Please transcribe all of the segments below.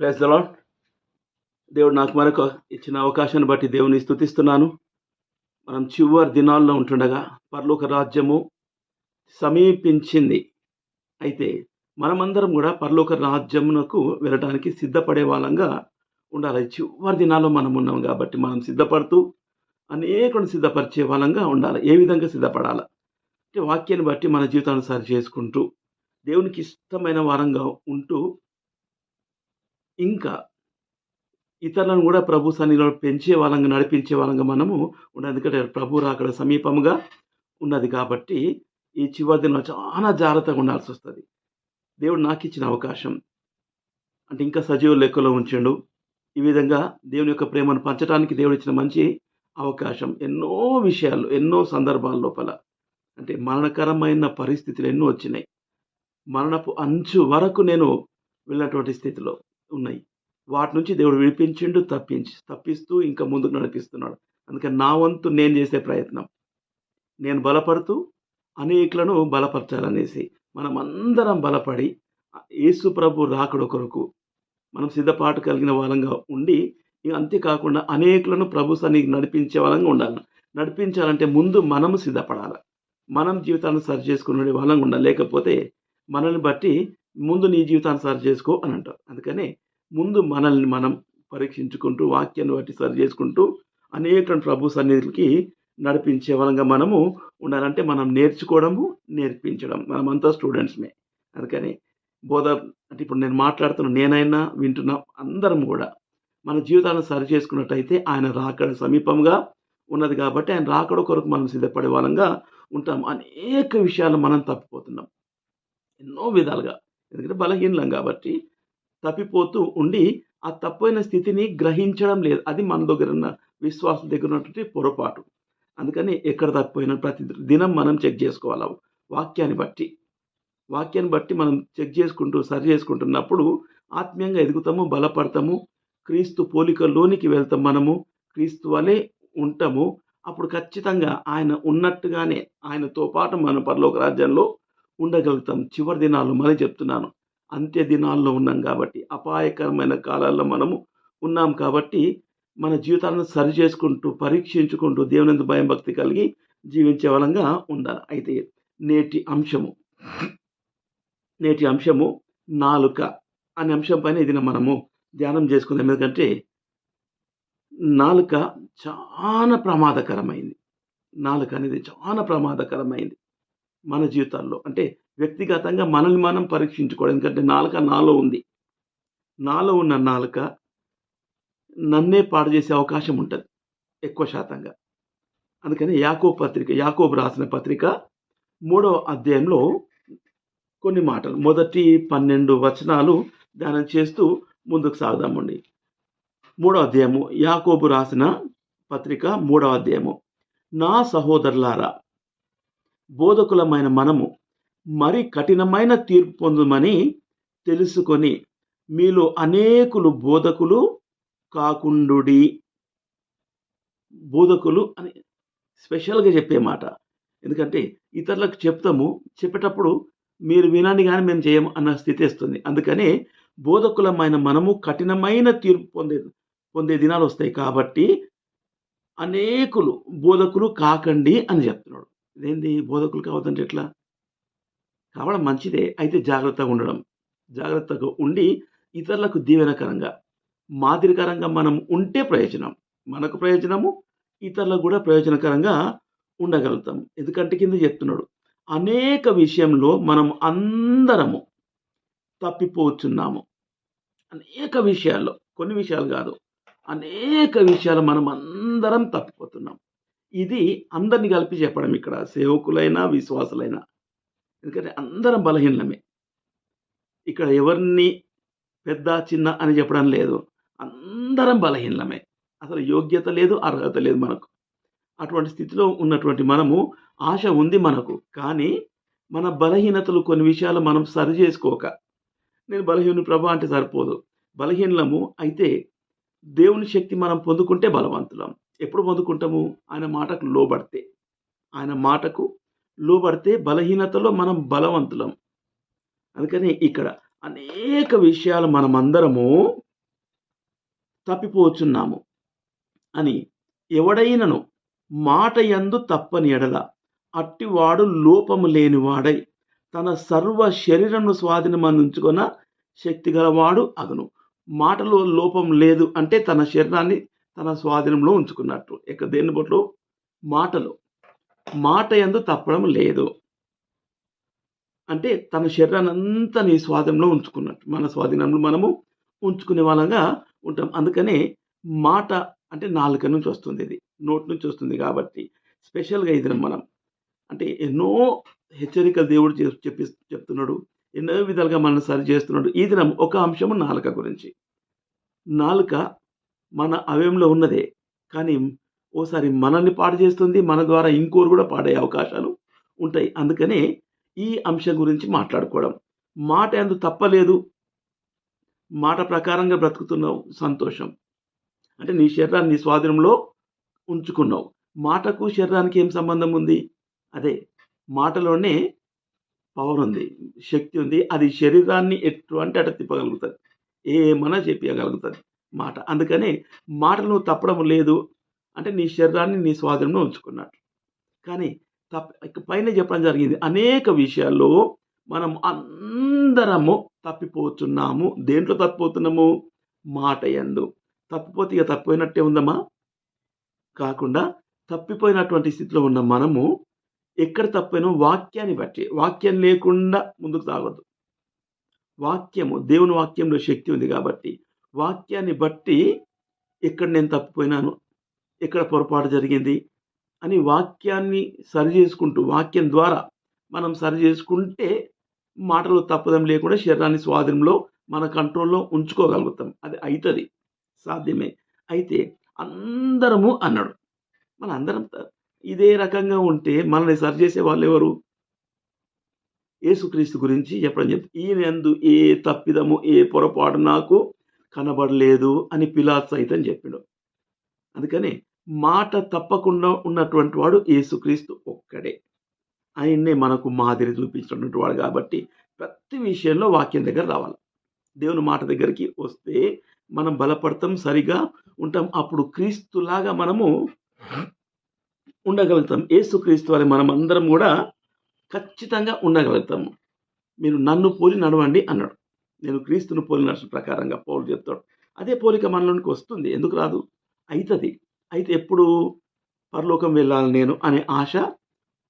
Praise the lord. దేవుడు నాకు మరొక ఇచ్చిన అవకాశాన్ని బట్టి దేవుని స్తుతిస్తున్నాను. మనం చివరి దినాల్లో ఉంటుండగా పరలోక రాజ్యము సమీపించింది. అయితే మనమందరం కూడా పరలోక రాజ్యమునకు వెళ్ళడానికి సిద్ధపడే వాళ్ళంగా ఉండాలి. చివరి దినాల్లో మనం ఉన్నాం కాబట్టి మనం సిద్ధపడుతూ అనేకులను సిద్ధపరిచే వాళ్ళంగా ఉండాలి. ఏ విధంగా సిద్ధపడాలి అంటే వాక్యాన్ని బట్టి మన జీవితాన్ని సరి చేసుకుంటూ దేవునికి ఇష్టమైన వారంగా ఉంటూ ఇంకా ఇతరులను కూడా ప్రభు సన్నిధిలో పెంచే వాళ్ళంగా నడిపించే వాళ్ళంగా మనము ఉండాలి. ఎందుకంటే ప్రభు రాకడ సమీపంగా ఉన్నది కాబట్టి ఈ చివరి దినం చాలా జాగ్రత్తగా ఉండాల్సి వస్తుంది. దేవుడు నాకు ఇచ్చిన అవకాశం అంటే ఇంకా సజీవ లెక్కలో ఉంచిండు. ఈ విధంగా దేవుని యొక్క ప్రేమను పంచడానికి దేవుడు ఇచ్చిన మంచి అవకాశం. ఎన్నో విషయాలు ఎన్నో సందర్భాల లోపల అంటే మరణకరమైన పరిస్థితులు ఎన్నో వచ్చినాయి. మరణపు అంచు వరకు నేను వెళ్ళినటువంటి స్థితిలో ఉన్నాయి. వాటి నుంచి దేవుడు విడిపించిండు, తప్పిస్తూ ఇంకా ముందుకు నడిపిస్తున్నాడు. అందుకని నా వంతు నేను చేసే ప్రయత్నం, నేను బలపడుతూ అనేకులను బలపరచాలనేసి మనమందరం బలపడి యేసు ప్రభు రాకడ కొరకు మనం సిద్ధపాటు కలిగిన వాళ్ళంగా ఉండి, అంతేకాకుండా అనేకులను ప్రభు సన్నిధికి నడిపించే వాళ్ళంగా ఉండాలి. నడిపించాలంటే ముందు మనము సిద్ధపడాలి. మనం జీవితాన్ని సరి చేసుకునే వాళ్ళంగా ఉండాలి. లేకపోతే మనల్ని బట్టి ముందు నీ జీవితాన్ని సరి చేసుకో అని అంటారు. అందుకనే ముందు మనల్ని మనం పరీక్షించుకుంటూ వాక్యాన్ని బట్టి సరి చేసుకుంటూ అనేకులను ప్రభు సన్నిధికి నడిపించే వాళ్ళంగా మనము ఉండాలంటే మనం నేర్చుకోవడము, నేర్పించడం. మనమంతా స్టూడెంట్స్మే. అందుకని బోధ అంటే ఇప్పుడు నేను మాట్లాడుతున్న నేనైనా వింటున్న అందరం కూడా మన జీవితాన్ని సరి చేసుకున్నట్టయితే ఆయన రాకడ సమీపంగా ఉన్నది కాబట్టి ఆయన రాకడ కొరకు మనం సిద్ధపడే వాళ్ళంగా ఉంటాం. అనేక విషయాలు మనం తప్పిపోతున్నాం ఎన్నో విధాలుగా. ఎందుకంటే బలహీనం కాబట్టి తప్పిపోతూ ఉండి ఆ తప్పైన స్థితిని గ్రహించడం లేదు. అది మన దగ్గర ఉన్న విశ్వాసం దగ్గర ఉన్నటువంటి పొరపాటు. అందుకని ఎక్కడ తప్పిపోయినా ప్రతి దినం మనం చెక్ చేసుకోవాలి. వాక్యాన్ని బట్టి మనం చెక్ చేసుకుంటూ సరి చేసుకుంటున్నప్పుడు ఆత్మీయంగా ఎదుగుతాము, బలపడతాము, క్రీస్తు పోలికలోనికి వెళ్తాం. మనము క్రీస్తు వలె ఉంటాము. అప్పుడు ఖచ్చితంగా ఆయన ఉన్నట్టుగానే ఆయనతో పాటు మన పరలోక రాజ్యంలో ఉండగలుగుతాం. చివరి దినాల్లో మళ్ళీ చెప్తున్నాను, అంత్య దినాల్లో ఉన్నాం కాబట్టి, అపాయకరమైన కాలాల్లో మనము ఉన్నాం కాబట్టి మన జీవితాలను సరి చేసుకుంటూ పరీక్షించుకుంటూ దేవుని భయం భక్తి కలిగి జీవించే వాళ్ళంగా ఉండాలి. అయితే నేటి అంశము నాలుక అనే అంశం పైన ఇది మనము ధ్యానం చేసుకుందాం. ఎందుకంటే నాలుక చాలా ప్రమాదకరమైంది. నాలుక అనేది చాలా ప్రమాదకరమైంది మన జీవితాల్లో. అంటే వ్యక్తిగతంగా మనల్ని మనం పరీక్షించుకోవడం. ఎందుకంటే నాలుక నాలో ఉంది. నాలో ఉన్న నాలుక నన్నే పాడు చేసే అవకాశం ఉంటుంది ఎక్కువ శాతంగా. అందుకని యాకోబు రాసిన పత్రిక 3వ అధ్యాయంలో కొన్ని మాటలు, మొదటి 12 వచనాలు ధ్యానం చేస్తూ ముందుకు సాగుదామండి. 3వ అధ్యాయము యాకోబు రాసిన పత్రిక 3వ అధ్యాయము. నా సహోదరులారా, బోధకులమైన మనము మరి కఠినమైన తీర్పు పొందుమని తెలుసుకొని మీలో అనేకులు బోధకులు కాకుండుడి. బోధకులు అని స్పెషల్గా చెప్పే మాట. ఎందుకంటే ఇతరులకు చెప్పేటప్పుడు మీరు వినండి కానీ మేము చేయము అన్న స్థితి వస్తుంది. అందుకనే బోధకులమైన మనము కఠినమైన తీర్పు పొందే దినాలు వస్తాయి కాబట్టి అనేకులు బోధకులు కాకండి అని చెప్తున్నాడు. ఇదేంది బోధకులు కావద్దంటే ఎట్లా? కావడం మంచిదే, అయితే జాగ్రత్తగా ఉండి ఇతరులకు దీవెనకరంగా మాదిరికరంగా మనం ఉంటే ప్రయోజనం, మనకు ప్రయోజనము, ఇతరులకు కూడా ప్రయోజనకరంగా ఉండగలుగుతాం. ఎందుకంటే కింద చెప్తున్నాడు, అనేక విషయంలో మనం అందరము తప్పిపోతున్నాము. అనేక విషయాల్లో, కొన్ని విషయాలు కాదు, అనేక విషయాలు మనం అందరం తప్పిపోతున్నాం. ఇది అందరిని కలిపి చెప్పడం ఇక్కడ, సేవకులైనా విశ్వాసులైనా. ఎందుకంటే అందరం బలహీనమే. ఇక్కడ ఎవరిని పెద్ద చిన్న అని చెప్పడం లేదు. అందరం బలహీనమే. అసలు యోగ్యత లేదు, అర్హత లేదు మనకు. అటువంటి స్థితిలో ఉన్నటువంటి మనము, ఆశ ఉంది మనకు, కానీ మన బలహీనతలు కొన్ని విషయాలు మనం సరి చేసుకోక, నేను బలహీనుని ప్రభా అంటే సరిపోదు. బలహీనము అయితే దేవుని శక్తి మనం పొందుకుంటే బలవంతులం. ఎప్పుడు పొందుకుంటాము? ఆయన మాటకు లోబడితే బలహీనతలో మనం బలవంతులం. అందుకని ఇక్కడ అనేక విషయాలు మనమందరము తప్పిపోచున్నాము అని ఎవడైనను మాట యందు తప్పని ఎడల అట్టివాడు లోపము లేనివాడై తన సర్వ శరీరమును స్వాధీనమందుకొన శక్తి గలవాడు అగును. మాటలో లోపం లేదు అంటే తన శరీరాన్ని తన స్వాధీనంలో ఉంచుకున్నట్టు. ఇక దేని బట్లు మాటలో మాట యందు తప్పడం లేదు అంటే తన శరీరాన్ని అంతా నీ స్వాధీనంలో ఉంచుకున్నట్టు. మన స్వాధీనంలో మనము ఉంచుకునే వాళ్ళంగా ఉంటాం. అందుకనే మాట అంటే నాలుక నుంచి వస్తుంది, ఇది నోటి నుంచి వస్తుంది కాబట్టి స్పెషల్గా ఇది మనం అంటే ఎన్నో హెచ్చరికలు దేవుడు చెప్తున్నాడు, ఎన్నో విధాలుగా మనల్ని సరి చేస్తున్నాడు. ఈ దినం ఒక అంశము నాలుక గురించి. నాలుక మన అవయంలో ఉన్నదే, కానీ ఓసారి మనల్ని పాడు చేస్తుంది, మన ద్వారా ఇంకోరు కూడా పాడే అవకాశాలు ఉంటాయి. అందుకనే ఈ అంశం గురించి మాట్లాడుకోవడం. మాట యందు తప్పలేదు, మాట ప్రకారంగా బ్రతుకుతున్నావు, సంతోషం. అంటే నీ శరీరాన్ని నీ స్వాధీనంలో ఉంచుకున్నావు. మాటకు శరీరానికి ఏం సంబంధం ఉంది? అదే మాటలోనే పవర్ ఉంది, శక్తి ఉంది. అది శరీరాన్ని ఎటు అంటే అటు తిప్పగలుగుతుంది, ఏమన్నా చెప్పగలుగుతుంది మాట. అందుకనే మాటలు నువ్వు తప్పడం లేదు అంటే నీ శరీరాన్ని నీ స్వాధీనంలో ఉంచుకున్నట్టు. కానీ పైన చెప్పడం జరిగింది, అనేక విషయాల్లో మనం అందరము తప్పిపోతున్నాము. దేంట్లో తప్పిపోతున్నాము? మాట యందు. తప్పిపోతే ఇక తప్పిపోయినట్టే ఉందమ్మా? కాకుండా తప్పిపోయినటువంటి స్థితిలో ఉన్న మనము ఎక్కడ తప్పానో వాక్యాన్ని బట్టి, వాక్యం లేకుండా ముందుకు సాగొద్దు. వాక్యము, దేవుని వాక్యంలో శక్తి ఉంది కాబట్టి వాక్యాన్ని బట్టి ఎక్కడ నేను తప్పిపోయినాను, ఎక్కడ పొరపాటు జరిగింది అని వాక్యాన్ని సరి చేసుకుంటూ, వాక్యం ద్వారా మనం సరి చేసుకుంటే మాటలు తప్పదం లేకుండా శరీరాన్ని స్వాధీనంలో మన కంట్రోల్లో ఉంచుకోగలుగుతాం. అది అవుతుంది, సాధ్యమే. అయితే అందరము అన్నాడు. మన అందరం ఇదే రకంగా ఉంటే మనల్ని సరి చేసే వాళ్ళు ఎవరు? యేసుక్రీస్తు గురించి చెప్పడం ఈయనందు ఏ తప్పిదము ఏ పొరపాటు నాకు కనబడలేదు అని పిలాతు సైతం చెప్పాడు. అందుకని మాట తప్పకుండా ఉన్నటువంటి వాడు యేసుక్రీస్తు ఒక్కడే. ఆయన్నే మనకు మాదిరి చూపించినటువంటి వాడు కాబట్టి ప్రతి విషయంలో వాక్యం దగ్గర రావాలి. దేవుని మాట దగ్గరికి వస్తే మనం బలపడతాం, సరిగా ఉంటాం. అప్పుడు క్రీస్తులాగా మనము ఉండగలుగుతాం. యేసుక్రీస్తు అని మనం అందరం కూడా ఖచ్చితంగా ఉండగలుగుతాము. మీరు నన్ను పోలి నడవండి అన్నాడు. నేను క్రీస్తును పోలి నడుచు ప్రకారంగా పౌలు చెప్తాడు. అదే పోలిక మనలోనికి వస్తుంది, ఎందుకు రాదు? అవుతుంది. అయితే ఎప్పుడు? పరలోకం వెళ్ళాలి నేను అనే ఆశ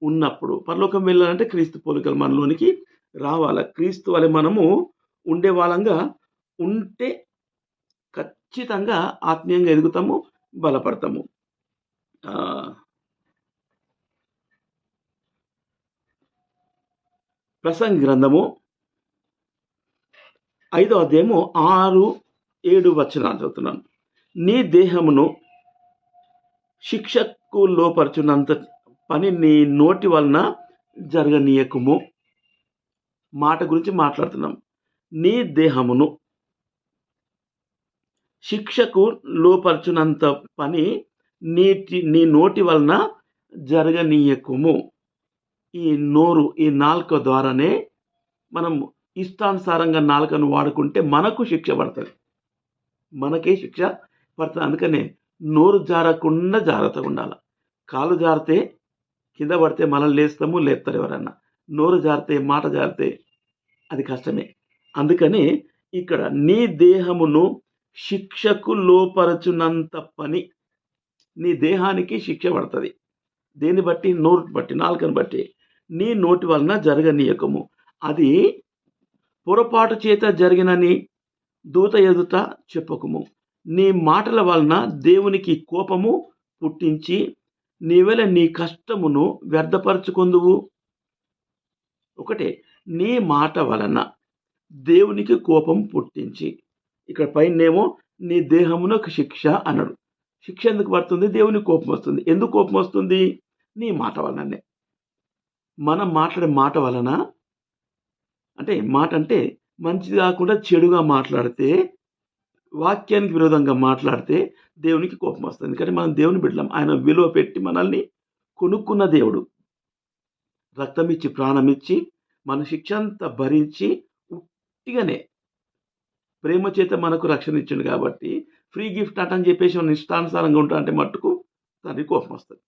ఉన్నప్పుడు. పరలోకం వెళ్ళాలంటే క్రీస్తు పోలికలు మనలోనికి రావాలి. క్రీస్తు వలె మనము ఉండే వాళ్ళంగా ఉంటే ఖచ్చితంగా ఆత్మీయంగా ఎదుగుతాము, బలపడతాము. ప్రసంగి గ్రంథము 5వ అధ్యాయము 6-7 వచనాలు చదువుతున్నాను. నీ దేహమును శిక్షకు లోపరచున్నంత పని నీ నోటి వలన జరగనీయకుము. మాట గురించి మాట్లాడుతున్నాం. నీ దేహమును శిక్షకు లోపరచునంత పని నీ నోటి వలన జరగనీయకుము. ఈ నోరు, ఈ నాలుక ద్వారానే మనం ఇష్టానుసారంగా నాలుకను వాడుకుంటే మనకు శిక్ష పడుతుంది, మనకే శిక్ష పడుతుంది. అందుకనే నోరు జారకుండా జాగ్రత్తగా ఉండాలి. కాలు జారితే కింద పడితే మనం లేస్తాము, లేపుతారు ఎవరన్నా. నోరు జారితే, మాట జారితే అది కష్టమే. అందుకని ఇక్కడ నీ దేహమును శిక్షకు లోపరచునంత పని, నీ దేహానికి శిక్ష పడుతుంది. దేన్ని బట్టి? నోరు బట్టి, నాలుకను బట్టి. నీ నోటి వలన జరగనీయకము. అది పొరపాటు చేత జరిగినని దూత ఎదుట చెప్పకము. నీ మాటల వలన దేవునికి కోపము పుట్టించి నీవెల నీ కష్టమును వ్యర్థపరచుకొందువు. ఒకటే, నీ మాట వలన దేవునికి కోపం పుట్టించి. ఇక్కడ పైనేమో నీ దేహమునకు శిక్ష అన్నాడు. శిక్ష ఎందుకు పడుతుంది? దేవునికి కోపం వస్తుంది. ఎందుకు కోపం వస్తుంది? నీ మాట వలననే. మనం మాట్లాడే మాట వలన, అంటే మాట అంటే మంచిది కాకుండా చెడుగా మాట్లాడితే, వాక్యానికి విరోధంగా మాట్లాడితే దేవునికి కోపం వస్తుంది. ఎందుకంటే మనం దేవుని బిడ్డలం. ఆయన విలువ పెట్టి మనల్ని కొనుక్కున్న దేవుడు. రక్తం ఇచ్చి, ప్రాణం ఇచ్చి, మన శిక్ష అంతా భరించి ఉట్టిగానే ప్రేమ చేత మనకు రక్షణ ఇచ్చిండు కాబట్టి ఫ్రీ గిఫ్ట్ అట అని చెప్పేసి మన ఇష్టానుసారంగా ఉంటా అంటే మట్టుకు తండ్రి కోపం వస్తుంది.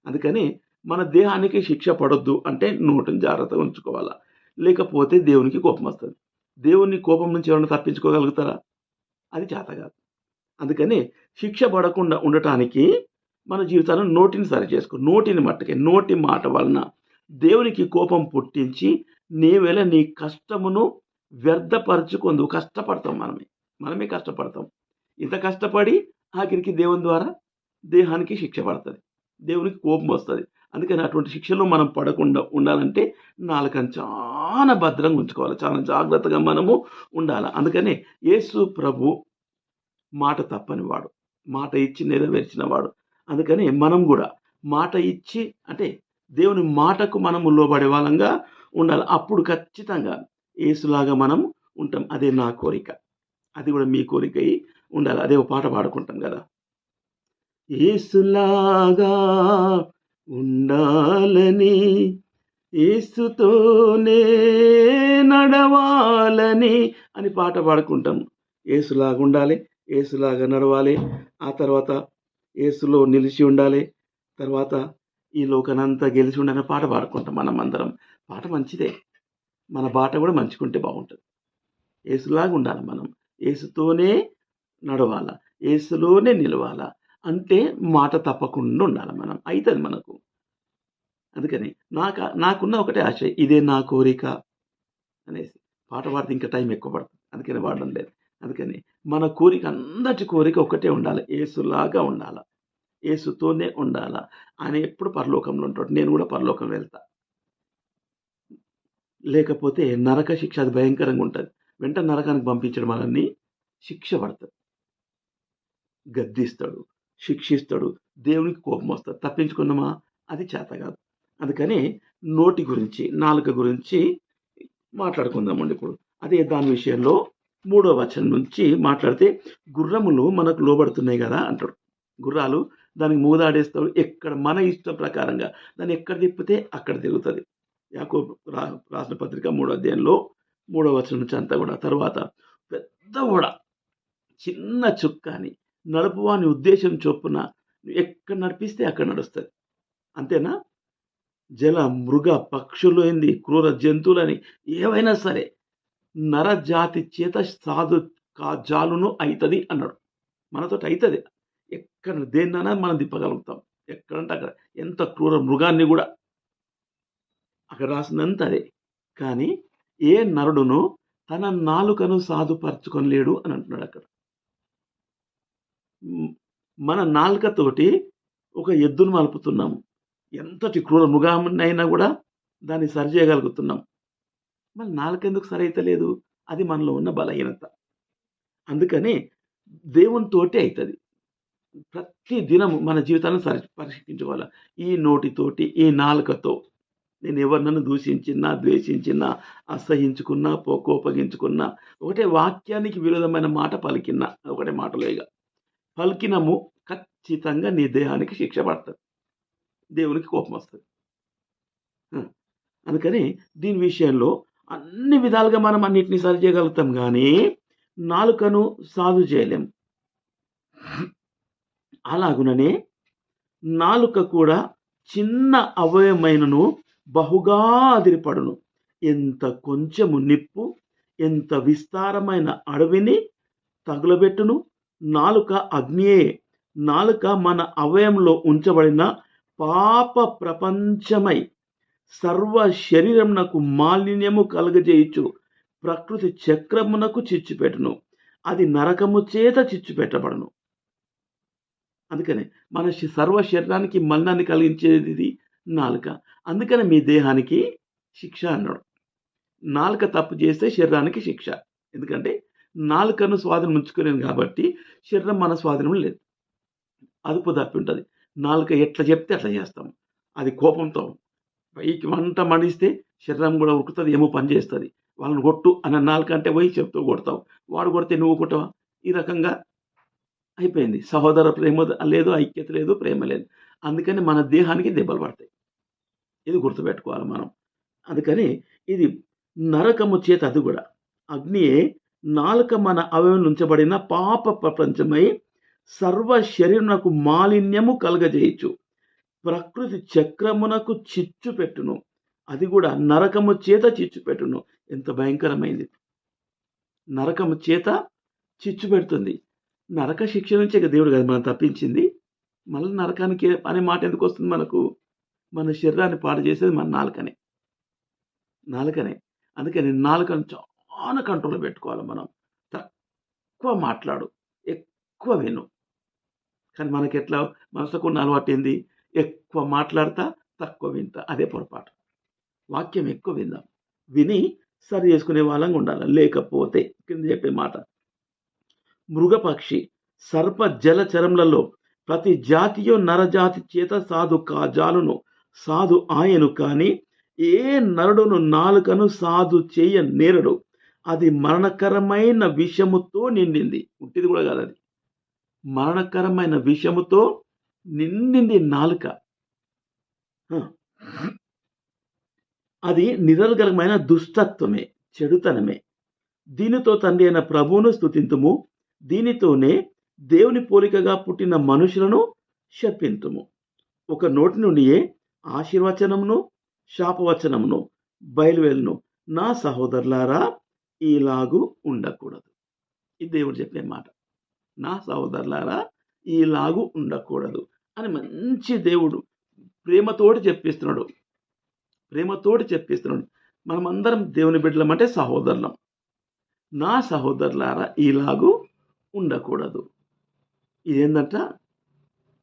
అందుకని మన దేహానికి శిక్ష పడొద్దు అంటే నోటిని జాగ్రత్తగా ఉంచుకోవాలా. లేకపోతే దేవునికి కోపం వస్తుంది. దేవుని కోపం నుంచి ఎవరైనా తప్పించుకోగలుగుతారా? అది చేత కాదు. అందుకని శిక్ష పడకుండా ఉండటానికి మన జీవితాలను నోటిని సరిచేసుకో. నోటిని మట్టుకే నోటి మాట వలన దేవునికి కోపం పుట్టించి నీవేళ నీ కష్టమును వ్యర్థపరచుకుందు. కష్టపడతాం మనమే కష్టపడతాం. ఇంత కష్టపడి ఆఖరికి దేవుని ద్వారా దేహానికి శిక్ష పడుతుంది, దేవునికి కోపం వస్తుంది. అందుకని అటువంటి శిక్షలో మనం పడకుండా ఉండాలంటే నాలుకని చాలా భద్రంగా ఉంచుకోవాలి, చాలా జాగ్రత్తగా మనము ఉండాలి. అందుకని యేసు ప్రభు మాట తప్పని వాడు, మాట ఇచ్చి నెరవేర్చిన వాడు. అందుకని మనం కూడా మాట ఇచ్చి అంటే దేవుని మాటకు మనము లోబడే వాళ్ళంగా ఉండాలి. అప్పుడు ఖచ్చితంగా యేసులాగా మనం ఉంటాం. అదే నా కోరిక, అది కూడా మీ కోరిక ఉండాలి. అదే ఒక పాట పాడుకుంటాం కదా, యేసులాగా ఉండాలని, యేసుతోనే నడవాలని అని పాట పాడుకుంటాం. యేసులాగా ఉండాలి, యేసులాగా నడవాలి, ఆ తర్వాత యేసులో నిలిచి ఉండాలి, తర్వాత ఈ లోకనంతా గెలిచి ఉండాలని పాట పాడుకుంటాం మనం అందరం. పాట మంచిదే, మన బాట కూడా మంచుకుంటే బాగుంటుంది. యేసులాగా ఉండాలి మనం, యేసుతోనే నడవాల, యేసులోనే నిలవాల అంటే మాట తప్పకుండా ఉండాలి మనం, అవుతుంది మనకు. అందుకని నాకున్న ఒకటే ఆశ, ఇదే నా కోరిక అనేసి పాట పాడితే ఇంకా టైం ఎక్కువ పడుతుంది, అందుకని వాడడం లేదు. అందుకని మన కోరిక, అందరి కోరిక ఒకటే ఉండాలి, యేసులాగా ఉండాల, యేసుతోనే ఉండాల. ఆయన ఎప్పుడు పరలోకంలో ఉంటాడు, నేను కూడా పరలోకం వెళ్తా. లేకపోతే నరక శిక్ష, అది భయంకరంగా ఉంటుంది. వెంటనే నరకానికి పంపించడం మనల్ని శిక్ష పడుతుంది, గద్దిస్తాడు, శిక్షిస్తాడు, దేవునికి కోపం వస్తుంది. తప్పించుకున్నామా? అది చేత కాదు. అందుకని నోటి గురించి, నాలుక గురించి మాట్లాడుకుందామండి ఇప్పుడు. అదే దాని విషయంలో 3వ వచనం నుంచి మాట్లాడితే, గుర్రములు మనకు లోబడుతున్నాయి కదా అంటాడు. గుర్రాలు దానికి మూదాడేస్తాడు, ఎక్కడ మన ఇష్టం ప్రకారంగా దాన్ని ఎక్కడ తిప్పితే అక్కడ తిరుగుతుంది. యాకోబు రాసిన పత్రిక 3వ అధ్యాయంలో 3వ వచనం నుంచి అంతా కూడా. తర్వాత పెద్ద ఓడ చిన్న చుక్క అని నడుపువాని ఉద్దేశం చొప్పున ఎక్కడ నడిపిస్తే అక్కడ నడుస్తుంది. అంతేనా? జల మృగ పక్షులు ఏంది, క్రూర జంతువులని ఏవైనా సరే నరజాతి చేత సాధు జాలును అవుతుంది అన్నాడు. మనతో అవుతుంది, ఎక్కడ దేన్నైనా మనం తిప్పగలుగుతాం, ఎక్కడంటే అక్కడ. ఎంత క్రూర మృగాన్ని కూడా అక్కడ రాసినంత అదే. కానీ ఏ నరుడును తన నాలుకను సాధుపరచుకొనలేడు అని అంటున్నాడు అక్కడ. మన నాలుకతోటి ఒక ఎద్దును మలుపుతున్నాము, ఎంతటి క్రూర మృగాన్నైనా కూడా దాన్ని సరి చేయగలుగుతున్నాం. మన నాలుక ఎందుకు సరి అయితే లేదు? అది మనలో ఉన్న బలహీనత. అందుకని దేవునితోటి అవుతుంది. ప్రతి దినం మన జీవితాన్ని పరీక్షించుకోవాలి. ఈ నోటితోటి, ఈ నాలుకతో నేను ఎవరినైనా దూషించినా, ద్వేషించినా, అసహించుకున్నా, కోపగించుకున్నా, ఒకటే వాక్యానికి విరోధమైన మాట పలికినా, ఒకటే మాటలో ఇక పలికినము ఖచ్చితంగా నీ దేహానికి శిక్ష పడుతుంది, దేవునికి కోపం వస్తుంది. అందుకని దీని విషయంలో అన్ని విధాలుగా మనం అన్నిటినీ సరి చేయగలుగుతాం, కానీ నాలుకను సాధు చేయలేం. అలాగుననే నాలుక కూడా చిన్న అవయవమైనను బహుగా అదిరిపడును. ఎంత కొంచెము నిప్పు ఎంత విస్తారమైన అడవిని తగులబెట్టును. నాలుక అగ్నియే. నాలుక మన అవయంలో ఉంచబడిన పాప ప్రపంచమై సర్వ శరీరమునకు మాలిన్యము కలుగజేయచ్చు, ప్రకృతి చక్రమునకు చిచ్చుపెట్టును, అది నరకము చేత చిచ్చుపెట్టబడును. అందుకని మన సర్వ శరీరానికి మలినాన్ని కలిగించేది నాలుక. అందుకని మీ దేహానికి శిక్ష అన్నాడు. నాలుక తప్పు చేస్తే శరీరానికి శిక్ష. ఎందుకంటే నాలుకను స్వాధీనం ఉంచుకోలేను కాబట్టి శరీరం మన స్వాధీనం లేదు, అదుపు తప్పి ఉంటుంది. నాలుక ఎట్లా చెప్తే అట్లా చేస్తాం. అది కోపంతో పైకి వంట మండిస్తే శరీరం కూడా ఉరుకుతుంది, ఏమో పని చేస్తుంది. వాళ్ళని కొట్టు అన్న నాలుక అంటే పోయి చెప్తూ కొడతావు, వాడు కొడితే నువ్వు కొట్టవా? ఈ రకంగా అయిపోయింది. సహోదర ప్రేమ లేదు, ఐక్యత లేదు, ప్రేమ లేదు. అందుకని మన దేహానికి దెబ్బలు పడతాయి. ఇది గుర్తుపెట్టుకోవాలి మనం. అందుకని ఇది నరకము చేత, అది కూడా అగ్నియే నాలుక మన అవయవం ఉంచబడిన పాప ప్రపంచమై సర్వ శరీరమునకు మాలిన్యము కలగజేయచ్చు. ప్రకృతి చక్రమునకు చిచ్చు పెట్టును. అది కూడా నరకము చేత చిచ్చు పెట్టును. ఎంత భయంకరమైంది! నరకము చేత చిచ్చు పెడుతుంది. నరక శిక్ష నుంచే దేవుడు కదా మనం తప్పించింది. మళ్ళీ నరకానికి అనే మాట ఎందుకు వస్తుంది మనకు? మన శరీరాన్ని పాడు చేసేది మన నాలుకనే. నాలుకనే. అందుకని నాలుకను చాలా కంట్రోల్‌లో పెట్టుకోవాలి మనం. తక్కువ మాట్లాడు, ఎక్కువ విను. కానీ మనకెట్లా మనసుకున్న అలవాటేంది? ఎక్కువ మాట్లాడతా, తక్కువ వింటా. అదే పొరపాటు. వాక్యం ఎక్కువ విందాం. విని సరి చేసుకునే వాళ్ళంగా ఉండాలి. లేకపోతే కింద చెప్పే మాట, మృగపక్షి సర్ప జలచరములలో ప్రతి జాతియు నరజాతి చేత సాధు కాజాలును సాధు ఆయను కాని ఏ నరుడును నాలుకను సాధు చేయ నేరడు. అది మరణకరమైన విషముతో నిండింది. ఉట్టిది కూడా కాదు, అది మరణకరమైన విషముతో నిండింది నాలుక. అది నిరర్గళమైన దుష్టత్వమే, చెడుతనమే. దీనితో తండ్రి అయిన ప్రభువును స్తుతింతుము. దీనితోనే దేవుని పోలికగా పుట్టిన మనుషులను శపింతుము. ఒక నోటి నుండియే ఆశీర్వచనమును శాపవచనమును బయలువెళ్ళును. నా సహోదరులారా, ఈలాగు ఉండకూడదు. ఇది దేవుడు చెప్పే మాట. నా సహోదరులారా, ఈలాగు ఉండకూడదు అని మంచి దేవుడు ప్రేమతోటి చెప్పిస్తున్నాడు. ప్రేమతోటి చెప్పిస్తున్నాడు. మనమందరం దేవుని బిడ్డలమంటే సహోదరులం. నా సహోదరులారా, ఈలాగు ఉండకూడదు. ఇదేంటంట?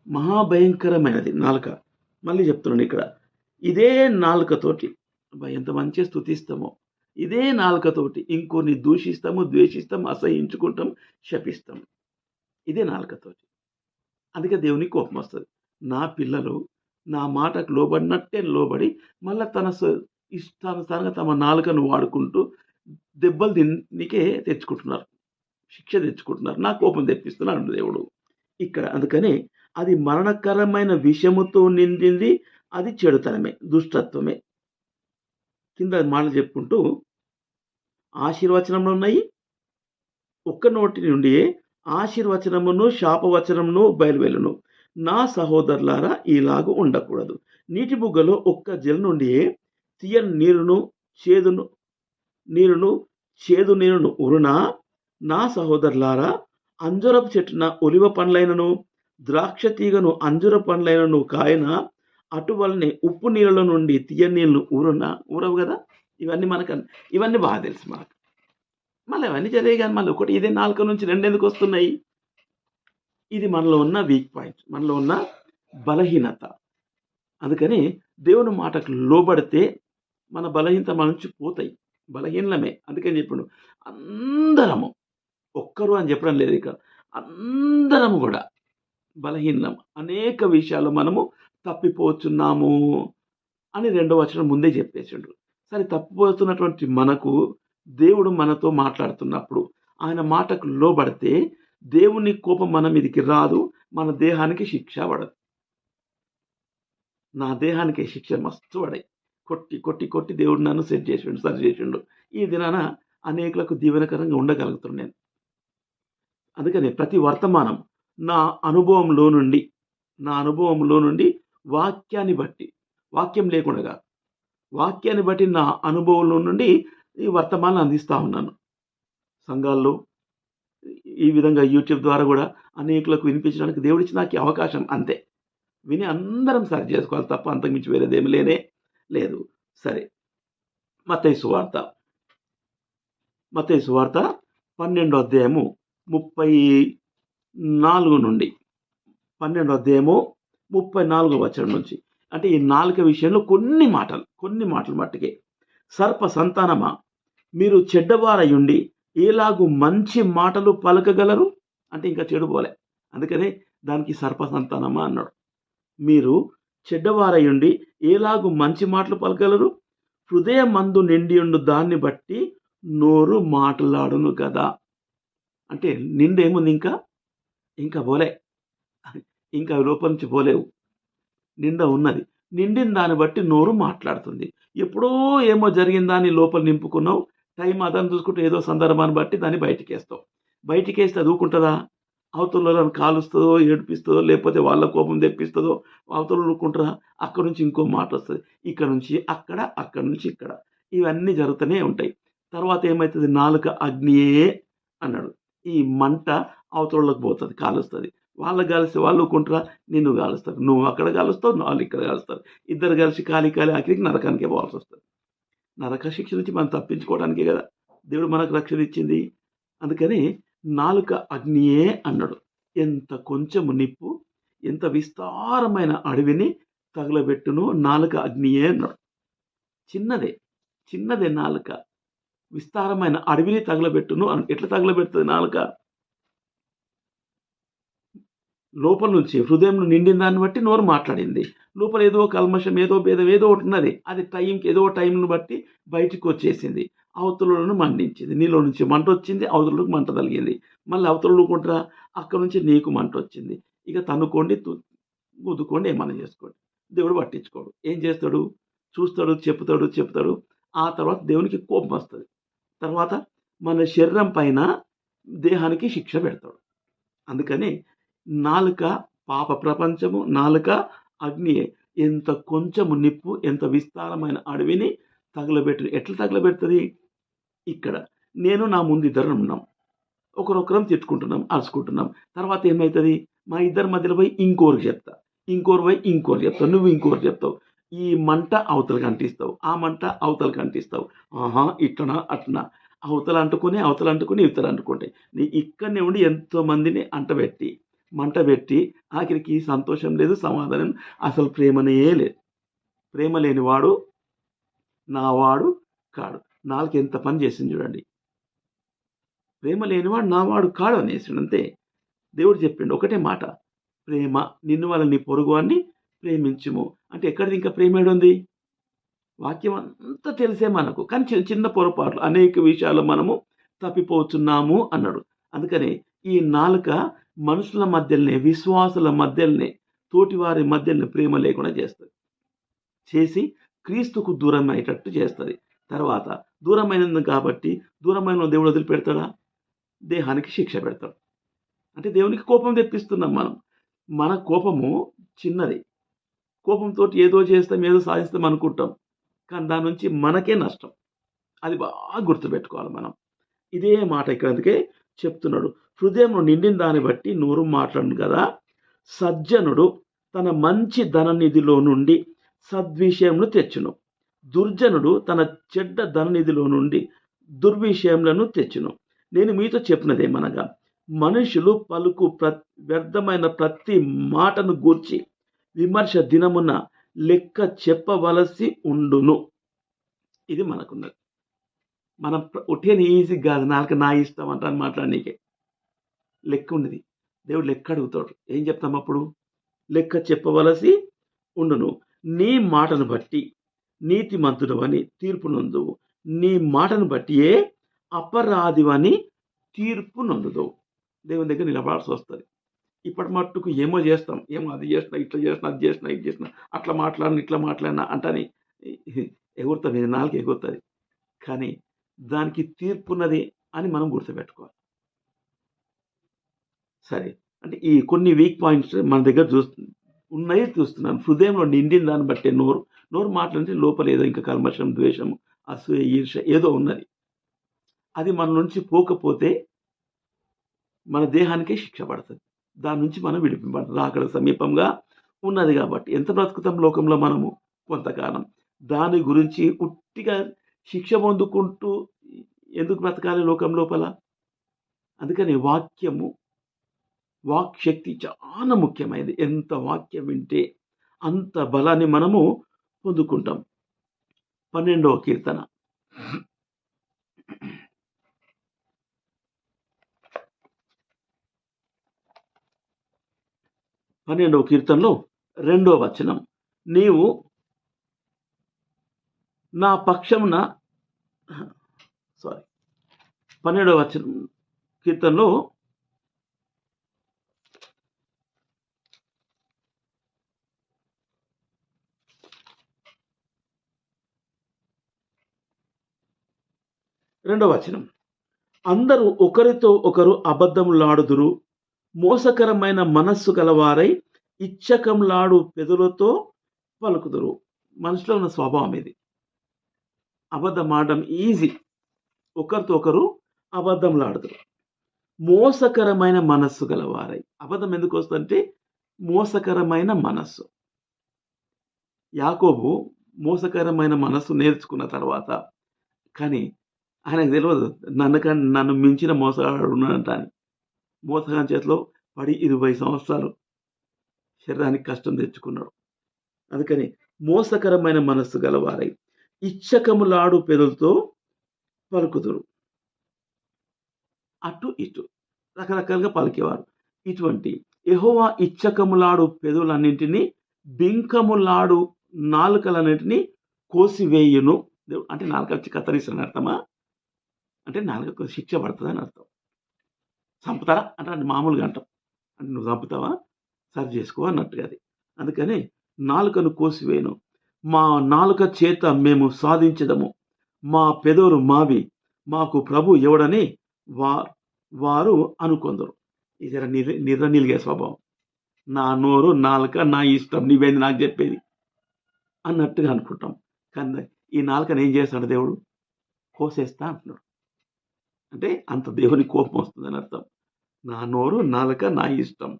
మహాభయంకరమైనది నాలుక. మళ్ళీ చెప్తున్నాను ఇక్కడ. ఇదే నాలుకతోటి ఎంత మంచిగా స్తుతిస్తామో, ఇదే నాలుకతోటి ఇంకొన్ని దూషిస్తాము, ద్వేషిస్తాం, అసహించుకుంటాం, శపిస్తాం. ఇదే నాలుకతోటి. అందుకే దేవునికి కోపం వస్తుంది. నా పిల్లలు నా మాటకు లోబడినట్టే లోబడి మళ్ళీ తన ఇష్టానుసారంగా తమ నాలుకను వాడుకుంటూ దెబ్బలు తిన్నికే తెచ్చుకుంటున్నారు, శిక్ష తెచ్చుకుంటున్నారు, నా కోపం తెప్పిస్తున్నాడు దేవుడు ఇక్కడ. అందుకని అది మరణకరమైన విషముతో నిండింది. అది చెడుతనమే, దుష్టత్వమే. కింద మాటలు చెప్పుకుంటూ ఆశీర్వచనంలో ఉన్నాయి. ఒక్క నోటి నుండి ఆశీర్వచనమును శాపవచనమును బయలువెళ్ళును. నా సహోదరులారా, ఇలాగు ఉండకూడదు. నీటి బుగ్గలో ఒక్క జల నుండి తీయని చేదు నీరును ఉరునా. నా సహోదరులారా, అంజురపు చెట్టున ఒలివ పండ్లైనను ద్రాక్ష తీగను అంజుర పండ్లైనను కాయన అటువలనే ఉప్పు నీళ్ళలో నుండి తీయని నీళ్ళు ఊరవు కదా. ఇవన్నీ బాగా తెలుసు మనకు. మళ్ళీ అవన్నీ జరిగాయి కానీ మళ్ళీ ఒకటి ఇదే నాలుక నుంచి రెండు ఎందుకు వస్తున్నాయి? ఇది మనలో ఉన్న వీక్ పాయింట్, మనలో ఉన్న బలహీనత. అందుకని దేవుని మాటకు లోబడితే మన బలహీనత మన నుంచి పోతాయి. బలహీనమే. అందుకని చెప్పాడు అందరము, ఒక్కరు అని చెప్పడం లేదు ఇక్కడ, అందరము కూడా బలహీనం. అనేక విషయాలు మనము తప్పిపోతున్నాము అని 2వ వచనం ముందే చెప్పేసిండు. సరే, తప్పిపోతున్నటువంటి మనకు దేవుడు మనతో మాట్లాడుతున్నప్పుడు ఆయన మాటకు లోబడితే దేవుని కోపం మన మీదకి రాదు, మన దేహానికి శిక్ష పడదు. నా దేహానికి శిక్ష మస్తు పడాయి. కొట్టి కొట్టి కొట్టి దేవుడు నన్ను సెట్ చేసిండు, సరి చేసిండు. ఈ దినాన అనేకులకు దీవెనకరంగా ఉండగలుగుతున్నాను నేను. అందుకని ప్రతి వర్తమానం నా అనుభవంలో నుండి వాక్యాన్ని బట్టి, వాక్యం లేకుండా వాక్యాన్ని బట్టి నా అనుభవంలో నుండి ఈ వర్తమానాన్ని అందిస్తూ ఉన్నాను. సంఘాల్లో ఈ విధంగా యూట్యూబ్ ద్వారా కూడా అనేకులకు వినిపించడానికి దేవుడిచ్చిన నాకు అవకాశం. అంతే, విని అందరం సరి చేసుకోవాలి తప్ప అంతకుమించి వేరేదేమి లేదు. సరే, మత్తయి సువార్త 12వ అధ్యాయము 34 నుండి 12వ అధ్యాయము 34వ వచనం నుంచి. అంటే ఈ నాలుక విషయంలో కొన్ని మాటలు మట్టుకే. సర్ప సంతానమా, మీరు చెడ్డవారయుండి ఎలాగు మంచి మాటలు పలకగలరు? అంటే ఇంకా చెడు పోలే, అందుకనే దానికి సర్ప సంతానమా అన్నాడు. మీరు చెడ్డవారయుండి ఎలాగు మంచి మాటలు పలకగలరు? హృదయమందు నిండి ఉండు దాన్ని బట్టి నోరు మాట్లాడును కదా. అంటే నిండేముంది? ఇంకా పోలే, ఇంకా లోపల నుంచి పోలేవు. నిండా ఉన్నది. నిండిన దాన్ని బట్టి నోరు మాట్లాడుతుంది. ఎప్పుడో ఏమో జరిగిన దాన్ని లోపల నింపుకున్నావు, టైం అదని చూసుకుంటూ ఏదో సందర్భాన్ని బట్టి దాన్ని బయటికేస్తావు. బయటికేస్తే అది ఊకుంటదా? అవతలోళ్ళని కాలుస్తదో, ఏడిపిస్తదో, లేకపోతే వాళ్ళ కోపం తెప్పిస్తదో, అవతలోళ్ళు ఊరుకుంటారా? అక్కడి నుంచి ఇంకో మాటొస్తది. ఇక్కడ నుంచి అక్కడ, అక్కడి నుంచి ఇక్కడ. ఇవన్నీ జరుగుతూనే ఉంటాయి. తర్వాత ఏమైతది? నాలుక అగ్నియే అన్నాడు. ఈ మంట అవతలోళ్ళకి పోతది, కాలుస్తది. వాళ్ళకి కాలిస్తే వాళ్ళు ఊరుకుంటారా? నిన్ను కాలుస్తారు. నువ్వు అక్కడ కాలుస్తావు, వాళ్ళు ఇక్కడ కాలుస్తారు. ఇద్దరు కలిసి కాలి కాలి ఆఖరికి నరకానికే పోవాల్సొస్తది. నరక శిక్ష నుంచి మనం తప్పించుకోవడానికే గదా దేవుడు మనకు రక్షణ ఇచ్చింది. అందుకని నాలుక అగ్నియే అన్నాడు. ఎంత కొంచెము నిప్పు, ఎంత విస్తారమైన అడవిని తగులబెట్టును నాలుక అగ్నియే అన్నాడు. చిన్నదే, చిన్నదే నాలుక. విస్తారమైన అడవిని తగలబెట్టును ఎట్లా తగలబెడుతుంది నాలుక? లోపల నుంచి హృదయంలో నిండిన దాన్ని బట్టి నోరు మాట్లాడింది. లోపల ఏదో కల్మషం, ఏదో భేదం, ఏదో ఒకటి ఉన్నది. అది టైంకి ఏదో టైంను బట్టి బయటికి వచ్చేసింది. అవతలోళ్ళను మండించింది. నీలో నుంచి మంట వచ్చింది, అవతలోళ్ళకి మంట తగిలింది. మళ్ళీ అవతలోళ్ళు ఊరుకుంటారా? అక్కడి నుంచి నీకు మంట వచ్చింది. ఇక తన్నుకోండి, గుద్దుకోండి, ఏమన్నా చేసుకోండి. దేవుడు పట్టించుకోడు. ఏం చేస్తాడు? చూస్తాడు, చెప్తాడు, చెప్తాడు. ఆ తర్వాత దేవునికి కోపం వస్తది. తర్వాత మన శరీరం పైన దేహానికి శిక్ష పెడతాడు. అందుకని నాలుక పాప ప్రపంచము, నాలుక అగ్నియే. ఎంత కొంచెము నిప్పు, ఎంత విస్తారమైన అడవిని తగలబెట్టును. ఎట్లా తగలబెడుతది? ఇక్కడ నేను నా ముందు ఇద్దరం ఉన్నాం. ఒకరొకరం తిట్టుకుంటున్నాం, అరుచుకుంటున్నాం. తర్వాత ఏమైతది? మా ఇద్దరి మధ్యలో పోయి ఇంకోరికి చెప్తా. ఇంకోరు పోయి ఇంకోరికి చెప్తావు. నువ్వు ఇంకోరికి చెప్తావు. ఈ మంట అవతలకి అంటిస్తావు. ఆ మంట అవతలకి అంటిస్తావు. ఆహా! ఇట్లనా? అట్లనా? అవతల అంటుకొని, అవతల అంటుకొని, ఇవతల అంటుకుంటాయి. ఇక్కడనే ఉండి ఎంతో మందిని అంటబెట్టి, మంట పెట్టి ఆఖరికి సంతోషం లేదు, సమాధానం, అసలు ప్రేమనే లేదు. ప్రేమ లేనివాడు నావాడు కాడు. నాలుక ఎంత పని చేసింది చూడండి. ప్రేమ లేనివాడు నావాడు కాడు అనేసిండు అంతే. దేవుడు చెప్పిండు ఒకటే మాట. ప్రేమ నిన్ను వల్ల నీ పొరుగువాన్ని ప్రేమించుము. అంటే ఎక్కడిది ఇంకా ప్రేమ ఏడుంది? వాక్యం అంతా తెలిసే మనకు. కానీ చిన్న చిన్న పొరపాట్లు అనేక విషయాల్లో మనము తప్పిపోతున్నాము అన్నాడు. అందుకని ఈ నాలుక మనుషుల మధ్యలనే, విశ్వాసుల మధ్యలనే, తోటివారి మధ్యలనే ప్రేమ లేకుండా చేస్తది. చేసి క్రీస్తుకు దూరమయ్యేటట్టు చేస్తది. తర్వాత దూరమైనందు కాబట్టి దూరమైన దేవుడు వదిలిపెడతాడా? దేహానికి శిక్ష పెడతాడు. అంటే దేవునికి కోపం తెప్పిస్తున్నాం మనం. మన కోపము చిన్నది. కోపంతోటి ఏదో చేస్తాం, ఏదో సాధిస్తాం అనుకుంటాం. కానీ దాని నుంచి మనకే నష్టం. అది బాగా గుర్తుపెట్టుకోవాలి మనం. ఇదే మాట ఇక్కడ అందుకే చెప్తున్నాడు. హృదయంలో నిండిన దాన్ని బట్టి నోరు మాట్లాడును కదా. సజ్జనుడు తన మంచి ధననిధిలో నుండి సద్విషయమును తెచ్చును. దుర్జనుడు తన చెడ్డ ధననిధిలో నుండి దుర్విషయములను తెచ్చును. నేను మీతో చెప్పినదేమనగా మనుషులు పలుకు వ్యర్థమైన ప్రతి మాటను గూర్చి విమర్శ దినమున లెక్క చెప్పవలసి ఉండును. ఇది మనకున్నది. మనం ఒట్టేని ఈజీ కాదు. నాలుక నా ఇష్టం అంటాను మాట్లాడనీకే. లెక్క ఉన్నది. దేవుడు లెక్క అడుగుతాడు. ఏం చెప్తాం అప్పుడు? లెక్క చెప్పవలసి ఉండును. నీ మాటను బట్టి నీతిమంతుడవని తీర్పు నొందువు. నీ మాటను బట్టియే అపరాధివని తీర్పు నొందుదువు. దేవుని దగ్గర నిలబడాల్సి వస్తది. ఇప్పటి మట్టుకు ఏమో చేస్తాం. ఏమో అది చేసినా, ఇట్లా చేసినా, అది చేసినా, ఇది చేసినా, అట్లా మాట్లాడినా, ఇట్లా మాట్లాడినా అంటని ఎగురుతాం. ఇది నాలుక ఎగురుతది. కానీ దానికి తీర్పున్నది అని మనం గుర్తుపెట్టుకోవాలి. సరే. అంటే ఈ కొన్ని వీక్ పాయింట్స్ మన దగ్గర ఉన్నాయి చూస్తున్నాను. హృదయంలో నిండిన దాన్ని బట్టే నోరు మాటలంటే లోపల ఏదో ఇంకా కల్మషం, ద్వేషం, అసూయ, ఈర్ష్య ఏదో ఉన్నది. అది మన నుంచి పోకపోతే మన దేహానికే శిక్ష పడతది. దాని నుంచి మనం విడిపింపబడతాం. రాకడ సమీపంగా ఉన్నది కాబట్టి. ఎంత బ్రతుకుతాం లోకంలో మనము? కొంతకాలం. దాని గురించి ఉట్టిగా శిక్ష పొందుకుంటూ ఎందుకు బ్రతకాలి లోకం లోపల? అందుకని వాక్ శక్తి చాలా ముఖ్యమైనది. ఎంత వాక్యం వింటే అంత బలాన్ని మనము పొందుకుంటాం. 12వ కీర్తన. 12వ కీర్తనలో 2వ వచనం. నీవు నా పక్షమున 12వ వచనం కీర్తనలో రెండవ వచనం. అందరూ ఒకరితో ఒకరు అబద్ధములాడుదురు, మోసకరమైన మనస్సు గలవారై ఇచ్చకంలాడు పెదవులతో పలుకుదురు. మనిషిలో ఉన్న స్వభావం ఇది. అబద్ధం ఆడడం ఈజీ. ఒకరితో ఒకరు అబద్ధములాడుదురు. మోసకరమైన మనస్సు గలవారై. అబద్ధం ఎందుకు వస్తుందంటే మోసకరమైన మనస్సు. యాకోబు మోసకరమైన మనస్సు నేర్చుకున్న తర్వాత, కానీ ఆయనకు తెలియదు నన్ను మించిన మోసగాడు ఉన్నాడంట అని. మోసగాని చేతిలో పడి 20 సంవత్సరాలు శరీరానికి కష్టం తెచ్చుకున్నాడు. అందుకని మోసకరమైన మనస్సు గలవారై ఇచ్చకములాడు పెదవులతో పలుకుదురు. అటు ఇటు రకరకాలుగా పలికేవారు. ఇటువంటి యెహోవా ఇచ్చకములాడు పెదవులన్నింటినీ బింకములాడు నాలుకలన్నింటినీ కోసివేయును. అంటే నాలుక వచ్చి కత్తిరిస్తాడని అర్థమా? అంటే నాలుకకు శిక్ష పడుతుందని అర్థం. చంపుతారా అంటే అది మామూలుగా అంటాం. అంటే నువ్వు చంపుతావా, సరి చేసుకో అన్నట్టుగా అది. అందుకని నాలుకను కోసివేయను. మా నాలుక చేత మేము సాధించదము, మా పెదవులు మావి, మాకు ప్రభు ఎవడని వారు అనుకొందరు. ఇది నిర్ణనిలిగే స్వభావం. నా నోరు నాలుక నా ఇష్టం, నీవేంది నాకు చెప్పేది అన్నట్టుగా అనుకుంటాం. కానీ ఈ నాలుకను ఏం చేస్తాడు దేవుడు? కోసేస్తా అంటున్నాడు. అంటే అంత దేవుని కోపం వస్తుందని అర్థం. నా నోరు నాలుక నా ఇష్టం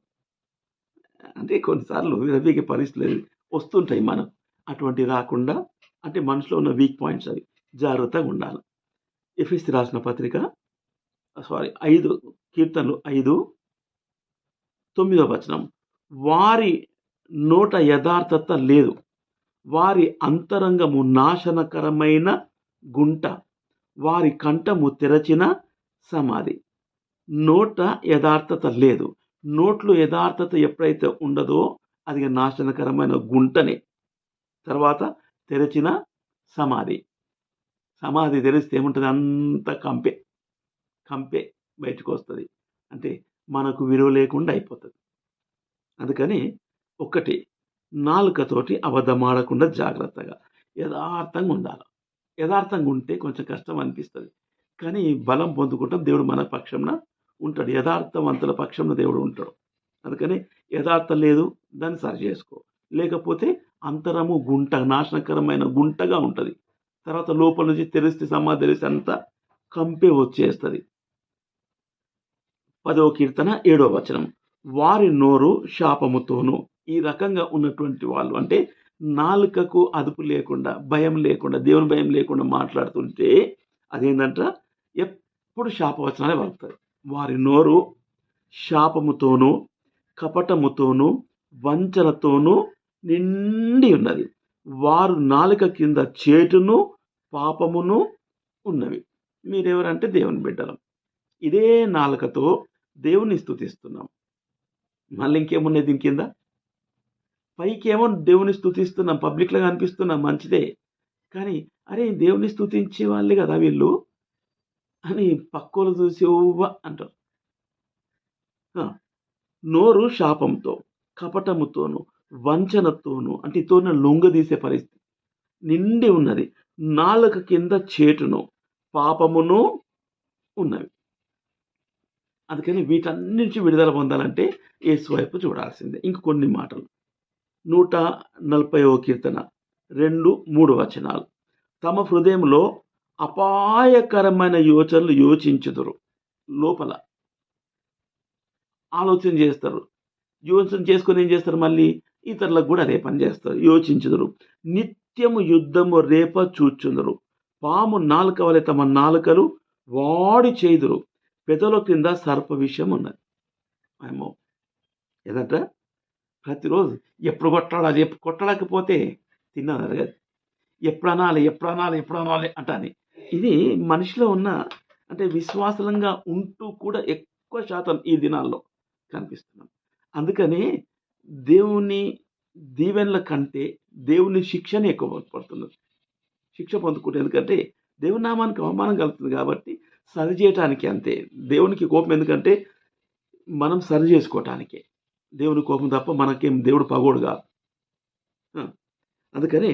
అంటే కొన్నిసార్లు విరవీగే పరిస్థితులు వస్తుంటాయి. మనం అటువంటి రాకుండా, అంటే మనసులో ఉన్న వీక్ పాయింట్స్ అవి జాగ్రత్తగా ఉండాలి. ఎఫెసీ రాసిన పత్రిక 5 కీర్తనలు 5:9 వచనం. వారి నోట యథార్థత లేదు, వారి అంతరంగము నాశనకరమైన గుంట, వారి కంఠము తెరచిన సమాధి. నోట యథార్థత లేదు. నోట్లో యథార్థత ఎప్పుడైతే ఉండదో అది నాశనకరమైన గుంటనే. తర్వాత తెరచిన సమాధి. సమాధి తెరిస్తే ఏముంటుంది? అంత కంపే బయటకు వస్తుంది. అంటే మనకు విలువ లేకుండా అయిపోతుంది. అందుకని ఒకటి, నాలుకతోటి అబద్ధమాడకుండా జాగ్రత్తగా యథార్థంగా ఉండాలి. యథార్థంగా ఉంటే కొంచెం కష్టం అనిపిస్తుంది, కానీ బలం పొందుకుంటాం. దేవుడు మన పక్షంన ఉంటాడు. యథార్థవంతుల పక్షంలో దేవుడు ఉంటాడు. అందుకని యథార్థం లేదు, దాన్ని సరి చేసుకో. లేకపోతే అంతరము గుంట, నాశనకరమైన గుంటగా ఉంటుంది. తర్వాత లోపల నుంచి తెరిస్తే సమాధి తెరిస్తే అంతా కంపే వచ్చేస్తుంది. 10వ కీర్తన 7వ వచనం. వారి నోరు శాపముతోను. ఈ రకంగా ఉన్నటువంటి వాళ్ళు, అంటే నాలుకకు అదుపు లేకుండా, భయం లేకుండా, దేవుని భయం లేకుండా మాట్లాడుతుంటే అదేంటంట ఎప్పుడు శాపవచనాలే పలుకుతాయి. వారి నోరు శాపముతోనూ కపటముతోనూ వంచనతోనూ నిండి ఉన్నది. వారు నాలుక కింద చేటును పాపమును ఉన్నవి. మీరెవరంటే దేవుని బిడ్డలం. ఇదే నాలుకతో దేవుని స్తుతిస్తున్నాం. మళ్ళీ ఇంకేమున్నాయి దీని కింద? పైకేమో దేవుని స్తుతిస్తున్నాం, పబ్లిక్లో కనిపిస్తున్నాం, మంచిదే. కానీ అరే దేవుని స్తుతించే వాళ్ళే కదా వీళ్ళు అని పక్కోలు చూసి ఓవ్వ అంటారు. నోరు శాపంతో, కపటముతోను, వంచనతోను, అంటే ఇతరులను లొంగదీసే పరిస్థితి నిండి ఉన్నది. నాలుక కింద చేటును పాపమును ఉన్నవి. అందుకని వీటన్నించి విడుదల పొందాలంటే యేసు వైపు చూడాల్సిందే. ఇంకొన్ని మాటలు. 140వ కీర్తన 2-3 వచనాలు. తమ హృదయంలో అపాయకరమైన యోచనలు యోచించుదురు. లోపల ఆలోచన చేస్తారు. యోచన చేసుకొని ఏం చేస్తారు? మళ్ళీ ఇతరులకు కూడా అదే పని చేస్తారు. యోచించుదురు. నిత్యము యుద్ధము రేప చూచుందురు. పాము నాలుక వలె తమ నాలుకలు వాడి చేయుదురు. పెదవుల క్రింద సర్ప విషయం ఉన్నది. ఏమో ఏదంట ప్రతిరోజు ఎప్పుడు కొట్టాలి, ఎప్పుడు కొట్టలేకపోతే తిన్నది అరగదు. ఎప్పుడు అనాలి అంటాని. ఇది మనిషిలో ఉన్న, అంటే విశ్వాసంగా ఉంటూ కూడా ఎక్కువ శాతం ఈ దినాల్లో కనిపిస్తున్నాం. అందుకని దేవుని దీవెనల కంటే దేవుని శిక్షణ ఎక్కువ పడుతున్నది. శిక్ష పొందుకుంటే, ఎందుకంటే దేవుని నామానికి అవమానం కలుగుతుంది కాబట్టి సరి చేయటానికి. అంతే. దేవునికి కోపం ఎందుకంటే మనం సరి చేసుకోవటానికే దేవుని కోపం తప్ప మనకేం దేవుడు పగోడు కాదు. అందుకని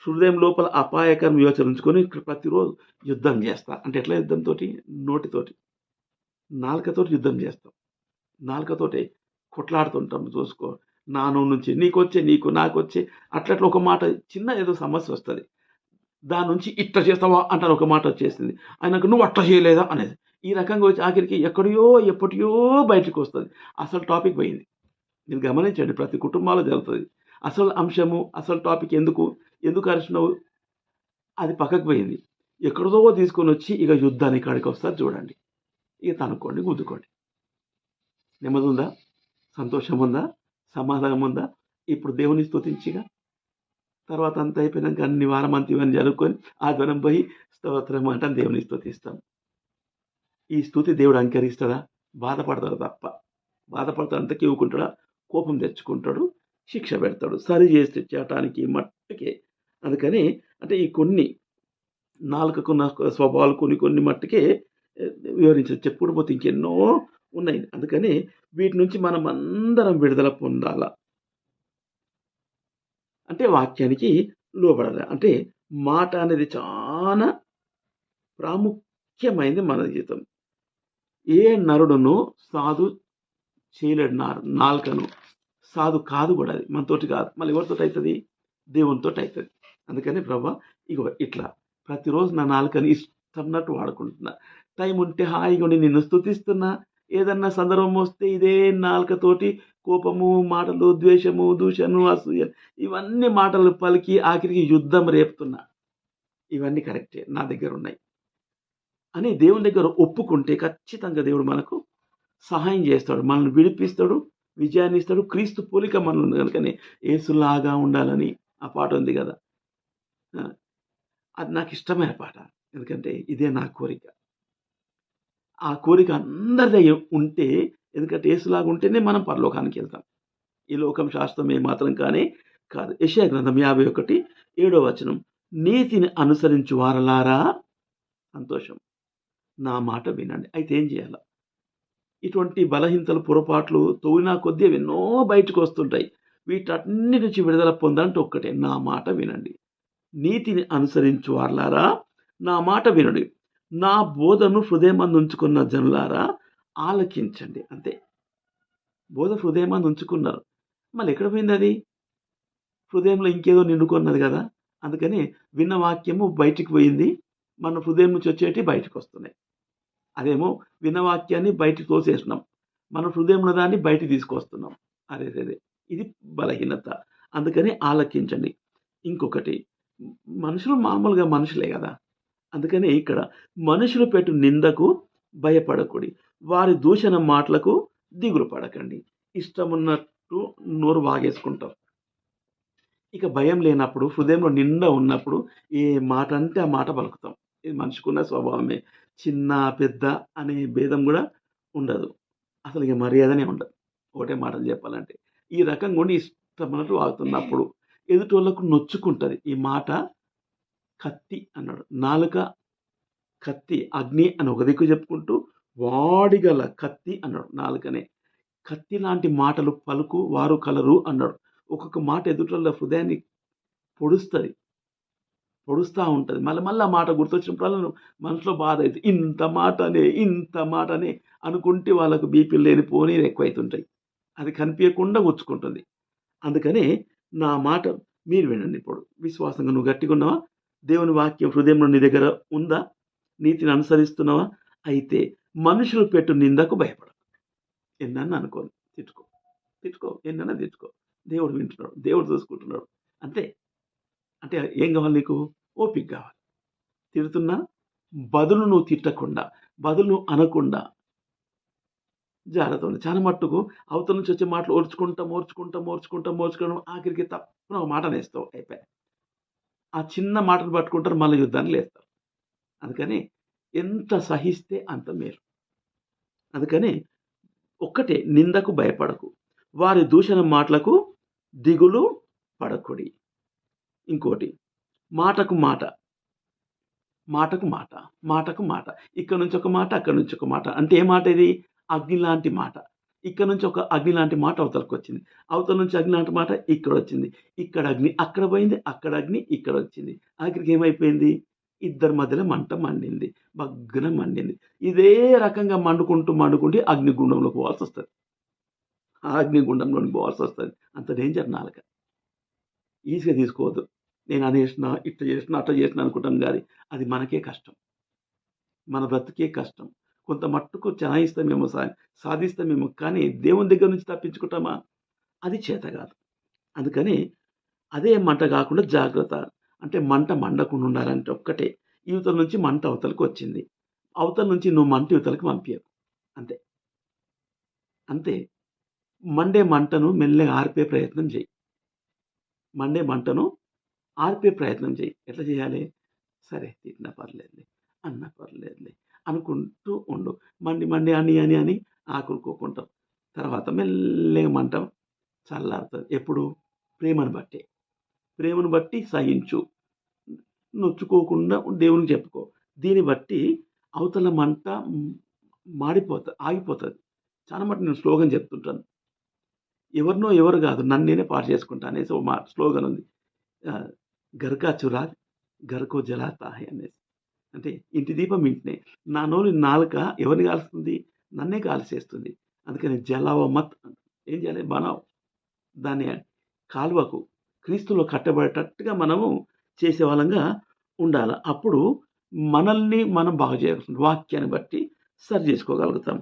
హృదయం లోపల అపాయకరం యోచరించుకొని ప్రతిరోజు యుద్ధం చేస్తా. అంటే ఎట్లా యుద్ధంతోటి? నోటితోటి. నాలుకతోటి యుద్ధం చేస్తాం. నాలుకతోటే కొట్లాడుతుంటాం చూసుకో. నా నోటి నుంచి నీకొచ్చే, నీకు నాకొచ్చే అట్లట్లా ఒక మాట చిన్న ఏదో సమస్య వస్తది. దాని నుంచి ఇట్లా చేస్తావా అంటాను ఒక మాట వచ్చేసింది. ఆయనకు నువ్వు అట్లా చేయలేదా అనేది. ఈ రకంగా వచ్చి ఆఖరికి ఎక్కడియో, ఎప్పటియో బయటికొస్తది. అసలు టాపిక్ పోయింది. మీరు గమనించండి ప్రతి కుటుంబాల్లో జరుగుతది. అసలు అంశము, అసలు టాపిక్ ఎందుకు అరిచినవు అది పక్కకు పోయింది. ఎక్కడిదో తీసుకొనొచ్చి ఇక యుద్ధానికి కాడికొస్తారు చూడండి. ఇక తన్నుకోండి, గుద్దుకోండి. నెమ్మదుందా? సంతోషముందా? సమాధానముందా? ఇప్పుడు దేవుని స్తుతించిగా. తర్వాత అంతా అయిపోయినాక అన్ని వారమంతా ఇవన్నీ జరుపుకొని ఆదివారం పోయి స్తోత్రం అంటాం దేవుని స్తుతిస్తాం. ఈ స్తుతి దేవుడు అంగీకరిస్తాడా? బాధపడతాడు తప్ప. బాధపడతాడు అంతకీ ఊకుంటాడా? కోపం తెచ్చుకుంటాడు. శిక్ష పెడతాడు. సరి చేసి తెచ్చేయటానికి మట్టుకే. అందుకని అంటే ఈ కొన్ని నాలుకకున్న స్వభావాలు కొన్ని మట్టుకే చెప్పుకుంటూ పోతే ఇంకెన్నో ఉన్నాయి. అందుకని వీటి నుంచి మనం అందరం విడుదల పొందాల. అంటే వాక్యానికి లోబడాలి. అంటే మాట అనేది చాలా ప్రాముఖ్యమైనది మన జీవితం. ఏ నరుడును సాధు చేయలేడు నాలుకను. సాధు కాదు కూడా అది. మనతోటి కాదు. మళ్ళీ ఎవరితోటైతది? దేవునితోటైతది. అందుకని ప్రభా ఇగో ఇట్లా ప్రతిరోజు నా నాలుకని ఇష్టమన్నట్టు వాడుకుంటున్నా. టైం ఉంటే హాయిగా ఉండి నిన్ను స్తుతిస్తున్నా. ఏదన్నా సందర్భం వస్తే ఇదే నాలుకతోటి కోపము, మాటలు, ద్వేషము, దూషణను, అసూయ ఇవన్నీ మాటలు పలికి ఆఖరికి యుద్ధం రేపుతున్నా. ఇవన్నీ కరెక్టే. నా దగ్గరున్నాయి. అని దేవుని దగ్గర ఒప్పుకుంటే ఖచ్చితంగా దేవుడు మనకు సహాయం చేస్తాడు. మనల్ని విడిపిస్తాడు. విజయాన్ని ఇస్తాడు. క్రీస్తు పోలిక మనలో ఉంది గనుకనే యేసులాగా ఉండాలని ఆ పాట ఉంది గదా! ఆ! అది నాకిష్టమైన పాట. ఎందుకంటే ఇదే నా కోరిక. ఆ కోరిక అందరిది ఉంటే ఎందుకంటే యేసులాగా ఉంటేనే మనం పరలోకానికెళ్తాం. ఈ లోకం శాశ్వతం ఏమాత్రం కానే కాదు. యెషయా గ్రంథం 51 7వ వచనం. నీతిని అనుసరించు వారలారా సంతోషం. నా మాట వినండి. అయితే ఏం చేయాల? ఇటువంటి బలహీనతలు, పొరపాట్లు తవ్వినా కొద్దీ అవెన్నో బయటకొస్తుంటాయి. వీటన్నిటి నుంచి విడుదల పొందాలంటే ఒక్కటే నా మాట వినండి. నీతిని అనుసరించు వారలారా నా మాట వినుడి. నా బోధను హృదయమందుంచుకున్న జనులారా ఆలకించండి. అంతే. బోధ హృదయమందుంచుకున్నారు. మళ్ళెక్కడ పోయిందది? హృదయంలో ఇంకేదో నిండుకున్నది గదా! అందుకని విన్న వాక్యము బయటికి పోయింది. మన హృదయం నుంచి వచ్చేటివి బయటికొస్తున్నాయి. అదేమో విన్న వాక్యాన్ని బయటికి తోసేసినాం. మన హృదయంలో దాన్ని బయటికి తీసుకొస్తున్నాం. అరెరెరే! ఇది బలహీనత. అందుకని ఆలకించండి. ఇంకొకటి మనుషులు మామూలుగా మనుషులే గదా! అందుకని ఇక్కడ మనుషులు పెట్టు నిందకు భయపడకుడి. వారి దూషణ మాటలకు దిగులు పడకండి. ఇష్టమున్నట్టు నోరు వాగేసుకుంటాం. ఇక భయం లేనప్పుడు, హృదయంలో నిండా ఉన్నప్పుడు ఏ మాట అంటే ఆ మాట పలుకుతాం. ఇది మనిషికున్న స్వభావమే. చిన్న, పెద్ద అనే భేదం గూడా ఉండదు. అసలు ఇక మర్యాదనే ఉండదు. ఒకటే మాటలో చెప్పాలంటే. ఈ రకంగా ఉండి ఇష్టమున్నట్టు వాగుతున్నప్పుడు ఎదుటోళ్ళకు నొచ్చుకుంటది. ఈ మాట కత్తి అన్నాడు. నాలుక కత్తి, అగ్ని అని ఒక దిక్కు చెప్పుకుంటూ వాడిగల కత్తి అన్నాడు నాలుకనే. కత్తి లాంటి మాటలు పలుకు వారు కలరు అన్నాడు. ఒక్కొక్క మాట ఎదుటోళ్ళ హృదయాన్ని పొడుస్తది. పొడుస్తా ఉంటది. మళ్ళా ఆ మాట గుర్తొచ్చినప్పుడల్లా మనసులో బాధైద్ది. ఇంత మాటనే అనుకుంటే వాళ్ళకు బీపీలు లేనిపోనివి ఎక్కువైతుంటాయి. అది కనిపియకుండా గుచ్చుకుంటుంది. అందుకనే నా మాట మీరు వినండి ఇప్పుడు. విశ్వాసంగా నువ్వు గట్టిగున్నావా? దేవుని వాక్యం హృదయంలో నీ దగ్గర ఉందా? నీతిని అనుసరిస్తున్నావా? అయితే మనుషులు పెట్టు నిందకు భయపడకు. ఎన్నన్నా అనుకోని తిట్టుకో. తిట్టుకో. ఎన్నన్నా తిట్టుకో. దేవుడు వింటున్నాడు. దేవుడు చూసుకుంటున్నాడు. అంతే. అంటే ఏం కావాలి నీకు? ఓపిక కావాలి. తిడుతున్నా బదులు నువ్వు తిట్టకుండా, బదులు నువ్వు అనకుండా జాగ్రత్త ఉండు. చాలా మట్టుకు అవతల నుంచి వచ్చే మాటలు ఓర్చుకుంటాం. ఆఖరికి తప్పున ఒక మాట అనేస్తావు. అయిపాయే. ఆ చిన్న మాటలు పట్టుకుంటారు. మళ్ళీ యుద్ధానికి లేస్తారు. అందుకని ఎంత సహిస్తే అంత మేలు. అందుకని ఒక్కటే నిందకు భయపడకు. వారి దూషణ మాటలకు దిగులు పడకుడి. ఇంకోటి మాటకు మాట. మాటకు మాట. మాటకు మాట. ఇక్కడి నుంచి ఒక మాట, అక్కడి నుంచి ఒక మాట. అంటే ఏ మాట ఇది? అగ్ని లాంటి మాట. ఇక్కడ నుంచి ఒక అగ్ని లాంటి మాట అవతలకి వచ్చింది. అవతల నుంచి అగ్ని లాంటి మాట ఇక్కడ వచ్చింది. ఇక్కడ అగ్ని అక్కడ పోయింది. అక్కడ అగ్ని ఇక్కడ వచ్చింది. ఆఖరికి ఏమైపోయింది? ఇద్దరి మధ్యలో మంట మండింది. బగ్గున మండింది. ఇదే రకంగా మండుకుంటూ అగ్నిగుండంలోకి పోవాల్సొస్తది. ఆ అగ్నిగుండంలోకి పోవాల్సొస్తది. అంత డేంజర్ నాలుక. ఈజీగా తీసుకోవద్దు. నేను అది చేసినా, ఇట్లా చేసినా, అట్లా చేసినా అనుకుంటాం గానీ, అది మనకే కష్టం. మన బ్రతుకే కష్టం. కొంత మట్టుకు చలాయిస్తామేమో, సాధిస్తామేమో, కానీ దేవుని దగ్గర నుంచి తప్పించుకుంటామా? అది చేత కాదు. అందుకని అదే మంట కాకుండా జాగ్రత్త. అంటే మంట మండకుండా ఉండాలంటే ఒక్కటే, ఇవతల నుంచి మంట అవతలకి వచ్చింది. అవతల నుంచి నువ్వు మంట ఇవతలకి పంపియకు. అంతే. అంతే. మండే మంటను మెల్లగా ఆర్పే ప్రయత్నం చెయ్యి. మండే మంటను ఆర్పే ప్రయత్నం చెయ్యి. ఎట్లా చేయాలి? సరే తిట్టినా పర్లేదులే, అన్నా పర్లేదులే అనుకుంటూ ఉండు. మండి అని ఆకురుకోకుంటాం. తర్వాత మెల్లగా మంట చల్లారుతది. ఎప్పుడు? ప్రేమను బట్టి. ప్రేమను బట్టి సహించు. నొచ్చుకోకుండా దేవునికి చెప్పుకో. దీన్ని బట్టి అవతల మంట ఆగిపోతది. చాలా మటుకు నేను స్లోగన్ చెప్తుంటాను. ఎవరు కాదు, నన్ను నేనే పాడు చేసుకుంటా అనేసి ఒక స్లోగన్ ఉంది. ఘర్ కా చిరాగ్ ఘర్ కో జలాతా హై అనేసి. అంటే ఇంటి దీపం ఇంటినే. నా నాలుక ఎవరిని కాలుస్తుంది? నన్నే కాల్చేస్తుంది. అందుకని జలావ మత్. ఏం చేయాలి? బనావ్. దాన్ని కాలువకు, క్రీస్తులో కట్టబడేటట్టుగా మనము చేసేవాళ్ళంగా ఉండాల. అప్పుడు మనల్ని మనం బాగు చేయాల్సింది. వాక్యాన్ని బట్టి సరి చేసుకోగలుగుతాం.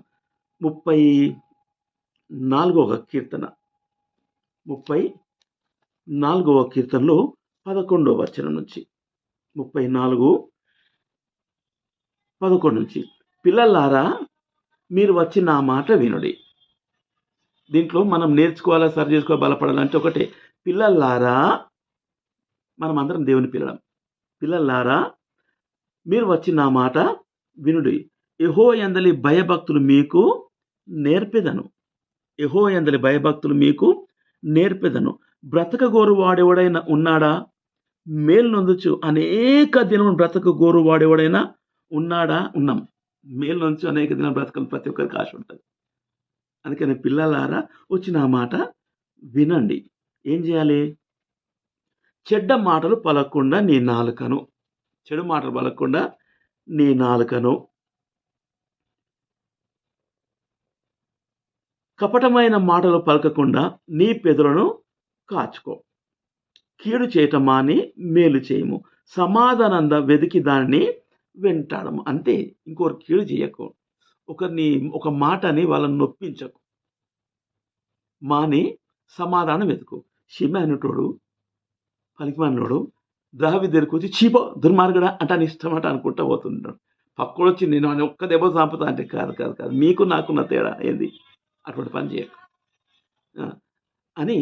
34వ కీర్తన 34వ కీర్తనలో 11వ వచనం నుంచి 34:11 నుంచి, పిల్లలారా మీరు వచ్చి నా మాట వినుడి. దీంట్లో మనం నేర్చుకోవాలా, సరి చేసుకోవాలి, బలపడాలంటే ఒకటే, పిల్లలారా. మనం అందరం దేవుని పిల్లలం. పిల్లలారా మీరు వచ్చి నా మాట వినుడి. యెహోవా యందలి భయభక్తులు మీకు నేర్పెదను. యెహోవా యందలి భయభక్తులు మీకు నేర్పెదను. బ్రతకగోరు వాడెవడైనా ఉన్నాడా? మేలు నొందుచు అనేక దినములు బ్రతకగోరు వాడెవడైనా ఉన్నాడా? ఉన్నాం. మేలు నొందుచు అనేక దినాలు బ్రతకని ప్రతి ఒక్కరికి ఆశ ఉంటుంది. అందుకని పిల్లలారా వచ్చి నా మాట వినండి. ఏం చేయాలి? చెడ్డ మాటలు పలకకుండా నీ నాలుకను, చెడు మాటలు పలకకుండా నీ నాలుకను, కపటమైన మాటలు పలకకుండా నీ పెదవులను కాచుకో. కీడు చేయటం మాని మేలు చేయము. సమాధానంద వెదికి దానిని వెంటాడము. అంతే. ఇంకొకరు కీడు చేయకు. ఒక మాటని వాళ్ళని నొప్పించకు. మాని సమాధానం వెతుకు. షిమె అనేటోడు, పనికిమాలినోడు, దావీదు దగ్గరికి వచ్చి చీపో దుర్మార్గుడా అంటాను ఇష్టమట అనుకుంటా పోతుంటాడు. పక్కడు వచ్చి నేను అని ఒక్క దెబ్బ చంపుతా అంటే కాదు. మీకు నాకున్న తేడా ఏంది? అటువంటి పని చేయకు అని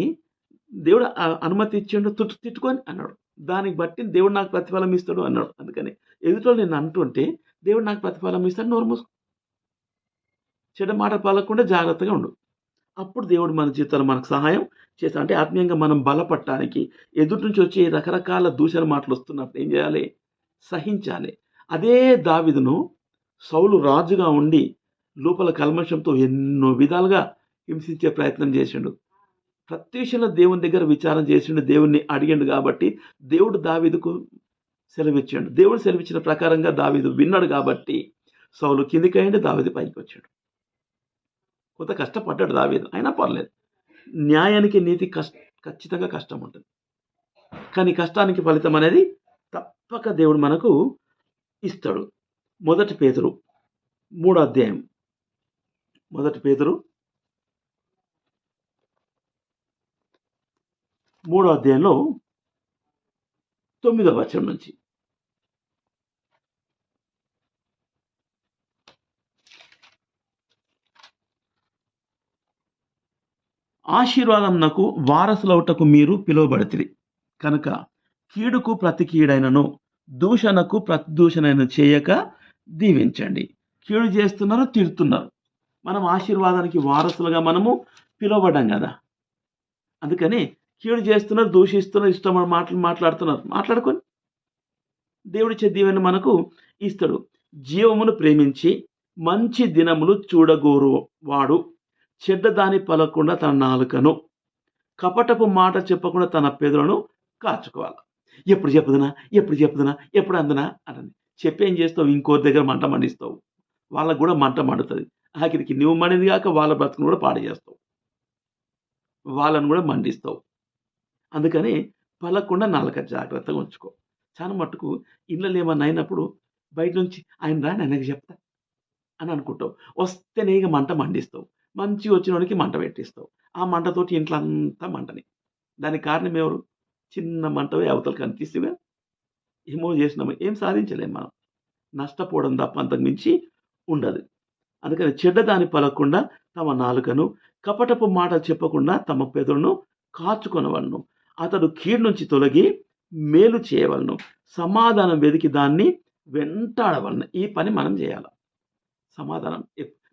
దేవుడు అనుమతి ఇచ్చిండు. తిట్టుకొని అన్నాడు. దానికి బట్టి దేవుడు నాకు ప్రతిఫలం ఇస్తాడు అన్నాడు. అందుకని ఎదుటోళ్ళు నేను అంటుంటే దేవుడు నాకు ప్రతిఫలం ఇస్తాడు. నోరు మూసుకో. చెడ్డ మాట పలకకుండా జాగ్రత్తగా ఉండు. అప్పుడు దేవుడు మన జీవితంలో మనకు సహాయం చేస్తాడు. అంటే ఆత్మీయంగా మనం బలపడటానికి ఎదుటి నుంచి వచ్చే రకరకాల దూషణ మాటలు వస్తున్నప్పుడు ఏం చేయాలి? సహించాలి. అదే దావీదును సౌలు రాజుగా ఉండి లోపల కల్మషంతో ఎన్నో విధాలుగా హింసించే ప్రయత్నం చేసిండు. ప్రతి విషయంలో దేవుని దగ్గర విచారణ చేసిండు. దేవుణ్ణి అడిగిండు కాబట్టి దేవుడు దావీదుకు సెలవిచ్చాడు. దేవుడు సెలవిచ్చిన ప్రకారంగా దావీదు విన్నాడు కాబట్టి సౌలు కిందికి అయ్యిండు, దావీదు పైకి వచ్చాడు. కొంత కష్టపడ్డాడు దావీదు, అయినా పర్లేదు. న్యాయానికి నీతి ఖచ్చితంగా కష్టం ఉంటుంది. కానీ కష్టానికి ఫలితం అనేది తప్పక దేవుడు మనకు ఇస్తాడు. 1 పేతురు 3వ అధ్యాయం 1 పేతురు 3వ అధ్యాయంలో 9వ వచనం నుంచి, ఆశీర్వాదమునకు వారసులవుటకు మీరు పిలువబడితిరి కనుక కీడుకు ప్రతి కీడైనను దూషణకు ప్రతి దూషణైన చేయక దీవించండి. కీడు చేస్తున్నారు, తిడుతున్నారు. మనం ఆశీర్వాదానికి వారసులుగా మనము పిలువబడ్డాం కదా. అందుకని కీడు చేస్తున్నారు, దూషిస్తున్నారు, ఇష్టమైన మాటలు మాట్లాడుతున్నారు. మాట్లాడుకొని దేవుడిచ్చే దీవెన మనకు ఇస్తాడు. జీవమును ప్రేమించి మంచి దినములు చూడగోరు వాడు చెడ్డదాని పలకకుండా తన నాలుకను, కపటపు మాట చెప్పకుండా తన పెదవులను కాచుకోవాలి. ఎప్పుడు చెప్పుదునా? ఎప్పుడు చెప్పుదునా? ఎప్పుడు అందునా? అనని. చెప్పి ఏం చేస్తావు? ఇంకోరి దగ్గర మంట మండిస్తావు. వాళ్ళకి గూడా మంట మండుతది. ఆఖరికి నువ్వు మండింది గాక వాళ్ళ బ్రతుకును గూడా పాడు జేస్తావు. వాళ్ళని గూడా మండిస్తావు. అందుకని పలకుండా నాలుక జాగ్రత్తగా ఉంచుకో. చాలా మట్టుకు ఇళ్ళలో ఏమన్నా అయినప్పుడు బయట నుంచి ఆయన రా ఆయనకి చెప్తా అని అనుకుంటావు. వస్తేనే ఇగ మంట మండిస్తావు. మంచిగా వచ్చినోడికి మంట పెట్టిస్తావు. ఆ మంటతోటి ఇంట్లో అంతా మంటనే. దానికి కారణం ఎవరు? చిన్న మంటవే అవతలకి కనిపిస్తేవే ఏమో చేసినాము. ఏం సాధించలేం మనం. నష్టపోవడం తప్ప అంతకు మించి ఉండదు. అందుకని చెడ్డదాని పలకకుండా తమ నాలుకను, కపటపు మాటలు చెప్పకుండా తమ పెదవులను కాచుకొనవలెను. అతడు కీడు నుంచి తొలగి మేలు చేయవలెను. సమాధానం వెదికి దాన్ని వెంటాడవలెను. ఈ పని మనం చేయాల. సమాధానం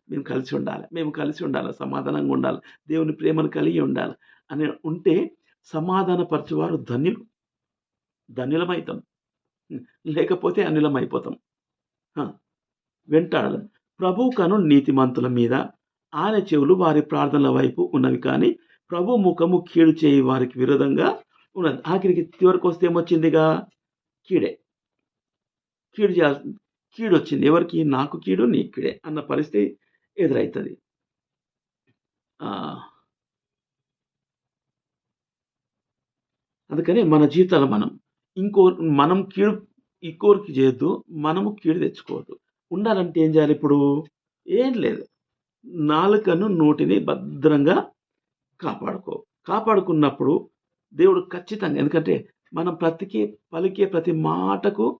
మేము కలిసి ఉండాలి. మేము కలిసి ఉండాలి. సమాధానంగా ఉండాలి. దేవుని ప్రేమను కలిగి ఉండాలి అని ఉంటే సమాధానపరచువారు ధన్యులు. ధన్యులమైతాం. లేకపోతే అన్యులమైపోతాం. ఆ! వెంటాడాలి. ప్రభువు కనులు నీతిమంతుల మీద, ఆయన చెవులు వారి ప్రార్థనల వైపు ఉన్నవి కానీ, ప్రభు ముఖము కీడు చేయి వారికి విరోధంగా ఉన్నది. ఆఖరికి చివరికొస్తే ఏమొచ్చిందిగా? కీడే. కీడు చేయాల్సింది. కీడొచ్చింది. ఎవరికి? నాకు కీడు, నీకు కీడే అన్న పరిస్థితి ఎదురైతది. ఆ! అందుకని మన జీవితాల్లో ఇంకో మనం కీడు ఇంకోరికి చేయొద్దు. మనము కీడు తెచ్చుకోవద్దు. ఉండాలంటే ఏం చేయాలిప్పుడు? ఏం లేదు. నాలుకను, నోటిని భద్రంగా కాపాడుకో. కాపాడుకున్నప్పుడు దేవుడు ఖచ్చితంగా ఎందుకంటే మనం పలికే ప్రతి మాటకు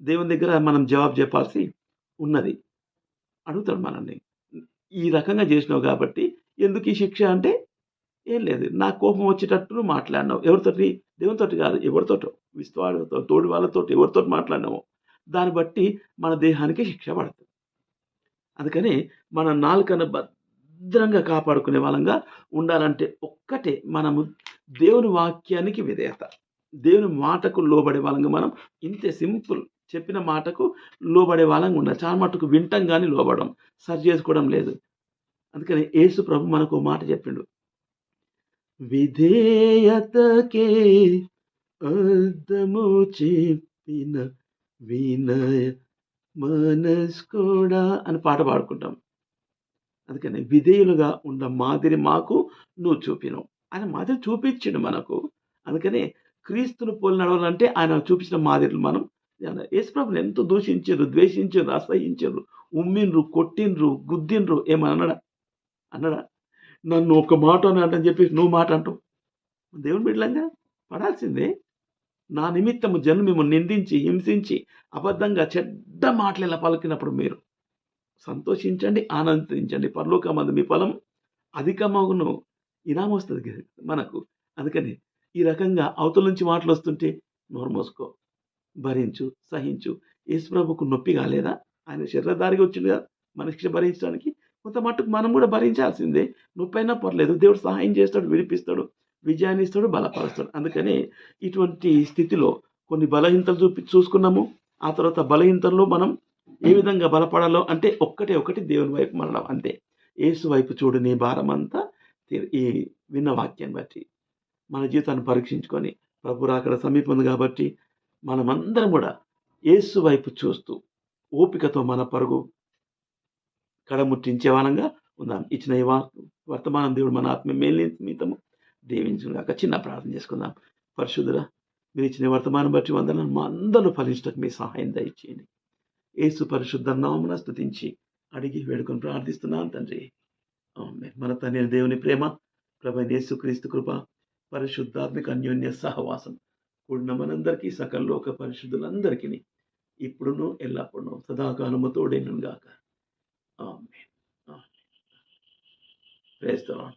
దేవుని దగ్గర మనం జవాబు చెప్పాల్సి ఉన్నది. అడుగుతాడు మనల్ని. ఈ రకంగా చేసినావు కాబట్టి ఎందుకు ఈ శిక్ష అంటే ఏం లేదు. నాకు కోపం వచ్చేటట్టు నువ్వు మాట్లాడినావు. ఎవరితోటి? దేవునితోటి కాదు. ఎవరితోటో వాళ్ళతో తోడి వాళ్ళతోటి ఎవరితోటి మాట్లాడినావో దాన్ని బట్టి మన దేహానికి శిక్ష పడతది. అందుకని మన నాలుకను భద్రంగా కాపాడుకునే వాళ్ళంగా ఉండాలంటే ఒక్కటే మనము దేవుని వాక్యానికి విధేయత. దేవుని మాటకు లోబడే వాళ్ళంగా మనం ఇంతే సింపుల్. చెప్పిన మాటకు లోబడే వాళ్ళంగా ఉండాలి. చాలా మట్టుకు వింటాం గాని లోబడం. సరి చేసుకోవడం లేదు. అందుకని యేసు ప్రభు మనకో మాట చెప్పిండు. విధేయతకే అర్థము చెప్పిన వినయ మనస్కుడా అని పాట పాడుకుంటాం. అందుకని విధేయులుగా ఉన్న మాదిరి మాకు నువ్వు చూపినవు. ఆయన మాదిరి చూపించిండు మనకు. అందుకనే క్రీస్తును పోలి నడవాలంటే ఆయన చూపించిన మాదిరిలు మనం యేసుప్రభుని ఎంతో దూషించిర్రు, ద్వేషించిర్రు, అసహ్యించిర్రు, ఉమ్మిండ్రు, కొట్టిండ్రు, గుద్దిండ్రు ఏమని అన్నాడా? అన్నాడా? నన్ను ఒక మాట అని చెప్పేసి నువ్వు మాట అంటావు. దేవుని బిడ్డలంగా పడాల్సిందే. నా నిమిత్తము జనులు మిమ్మల్ని నిందించి, హింసించి, అబద్ధంగా చెడ్డ మాటలు ఇలా పలికినప్పుడు మీరు సంతోషించండి, ఆనందించండి. పరలోకమందు మీ ఫలం అధికమగును. ఇనామొస్తది మనకు. అందుకని ఈ రకంగా అవతల నుంచి మాటలొస్తుంటే నోరు మూసుకో. భరించు, సహించు. యేసుప్రభుకు నొప్పి కాలేదా? ఆయన శరీరధారిగా వచ్చిండు కదా! మన శిక్ష భరించడానికి. కొంత మట్టుకు మనం కూడా భరించాల్సిందే. నొప్పైనా పర్లేదు. దేవుడు సహాయం చేస్తాడు, విడిపిస్తాడు, విజయాన్ని ఇస్తాడు, బలపరుస్తాడు. అందుకని ఇటువంటి స్థితిలో కొన్ని బలహీనతలు చూసుకున్నాము. ఆ తర్వాత బలహీనతల్లో మనం ఏ విధంగా బలపడాలో అంటే ఒకటి దేవుని వైపు మరలడం అంతే. యేసు వైపు చూడు నీ భారమంతా ఈ విన్న వాక్యాన్ని బట్టి మన జీవితాన్ని పరీక్షించుకొని ప్రభు రాకడ సమీపం ఉంది కాబట్టి మనమందరం కూడా యేసు వైపు చూస్తూ ఓపికతో మన పరుగు కడముట్టించే వాళ్ళంగా ఉందాం. ఇచ్చిన ఈ వర్తమానం దేవుడు మన ఆత్మ మేలు నిమిత్తము దీవించుగాక. చిన్న ప్రార్థన చేసుకుందాం. పరిశుద్ధుడా, మీరు ఇచ్చిన వర్తమానం బట్టి వందనాలు. మా అందరూ ఫలించడానికి మీ సహాయం దయచేయండి. యేసు పరిశుద్ధ నామమున స్తుతించి అడిగి వేడుకొని ప్రార్థిస్తున్నాను తండ్రి. ఆమేన్. మన తండ్రి దేవుని ప్రేమ, ప్రభువైన యేసుక్రీస్తు కృప, పరిశుద్ధాత్మిక అన్యోన్య సహవాసం కూడిన మనందరికీ సకల లోక పరిశుద్ధులందరికీ ఇప్పుడును ఎల్లప్పుడూ సదాకాలము తోడేనుగాక. ఆమేన్. Praise the lord.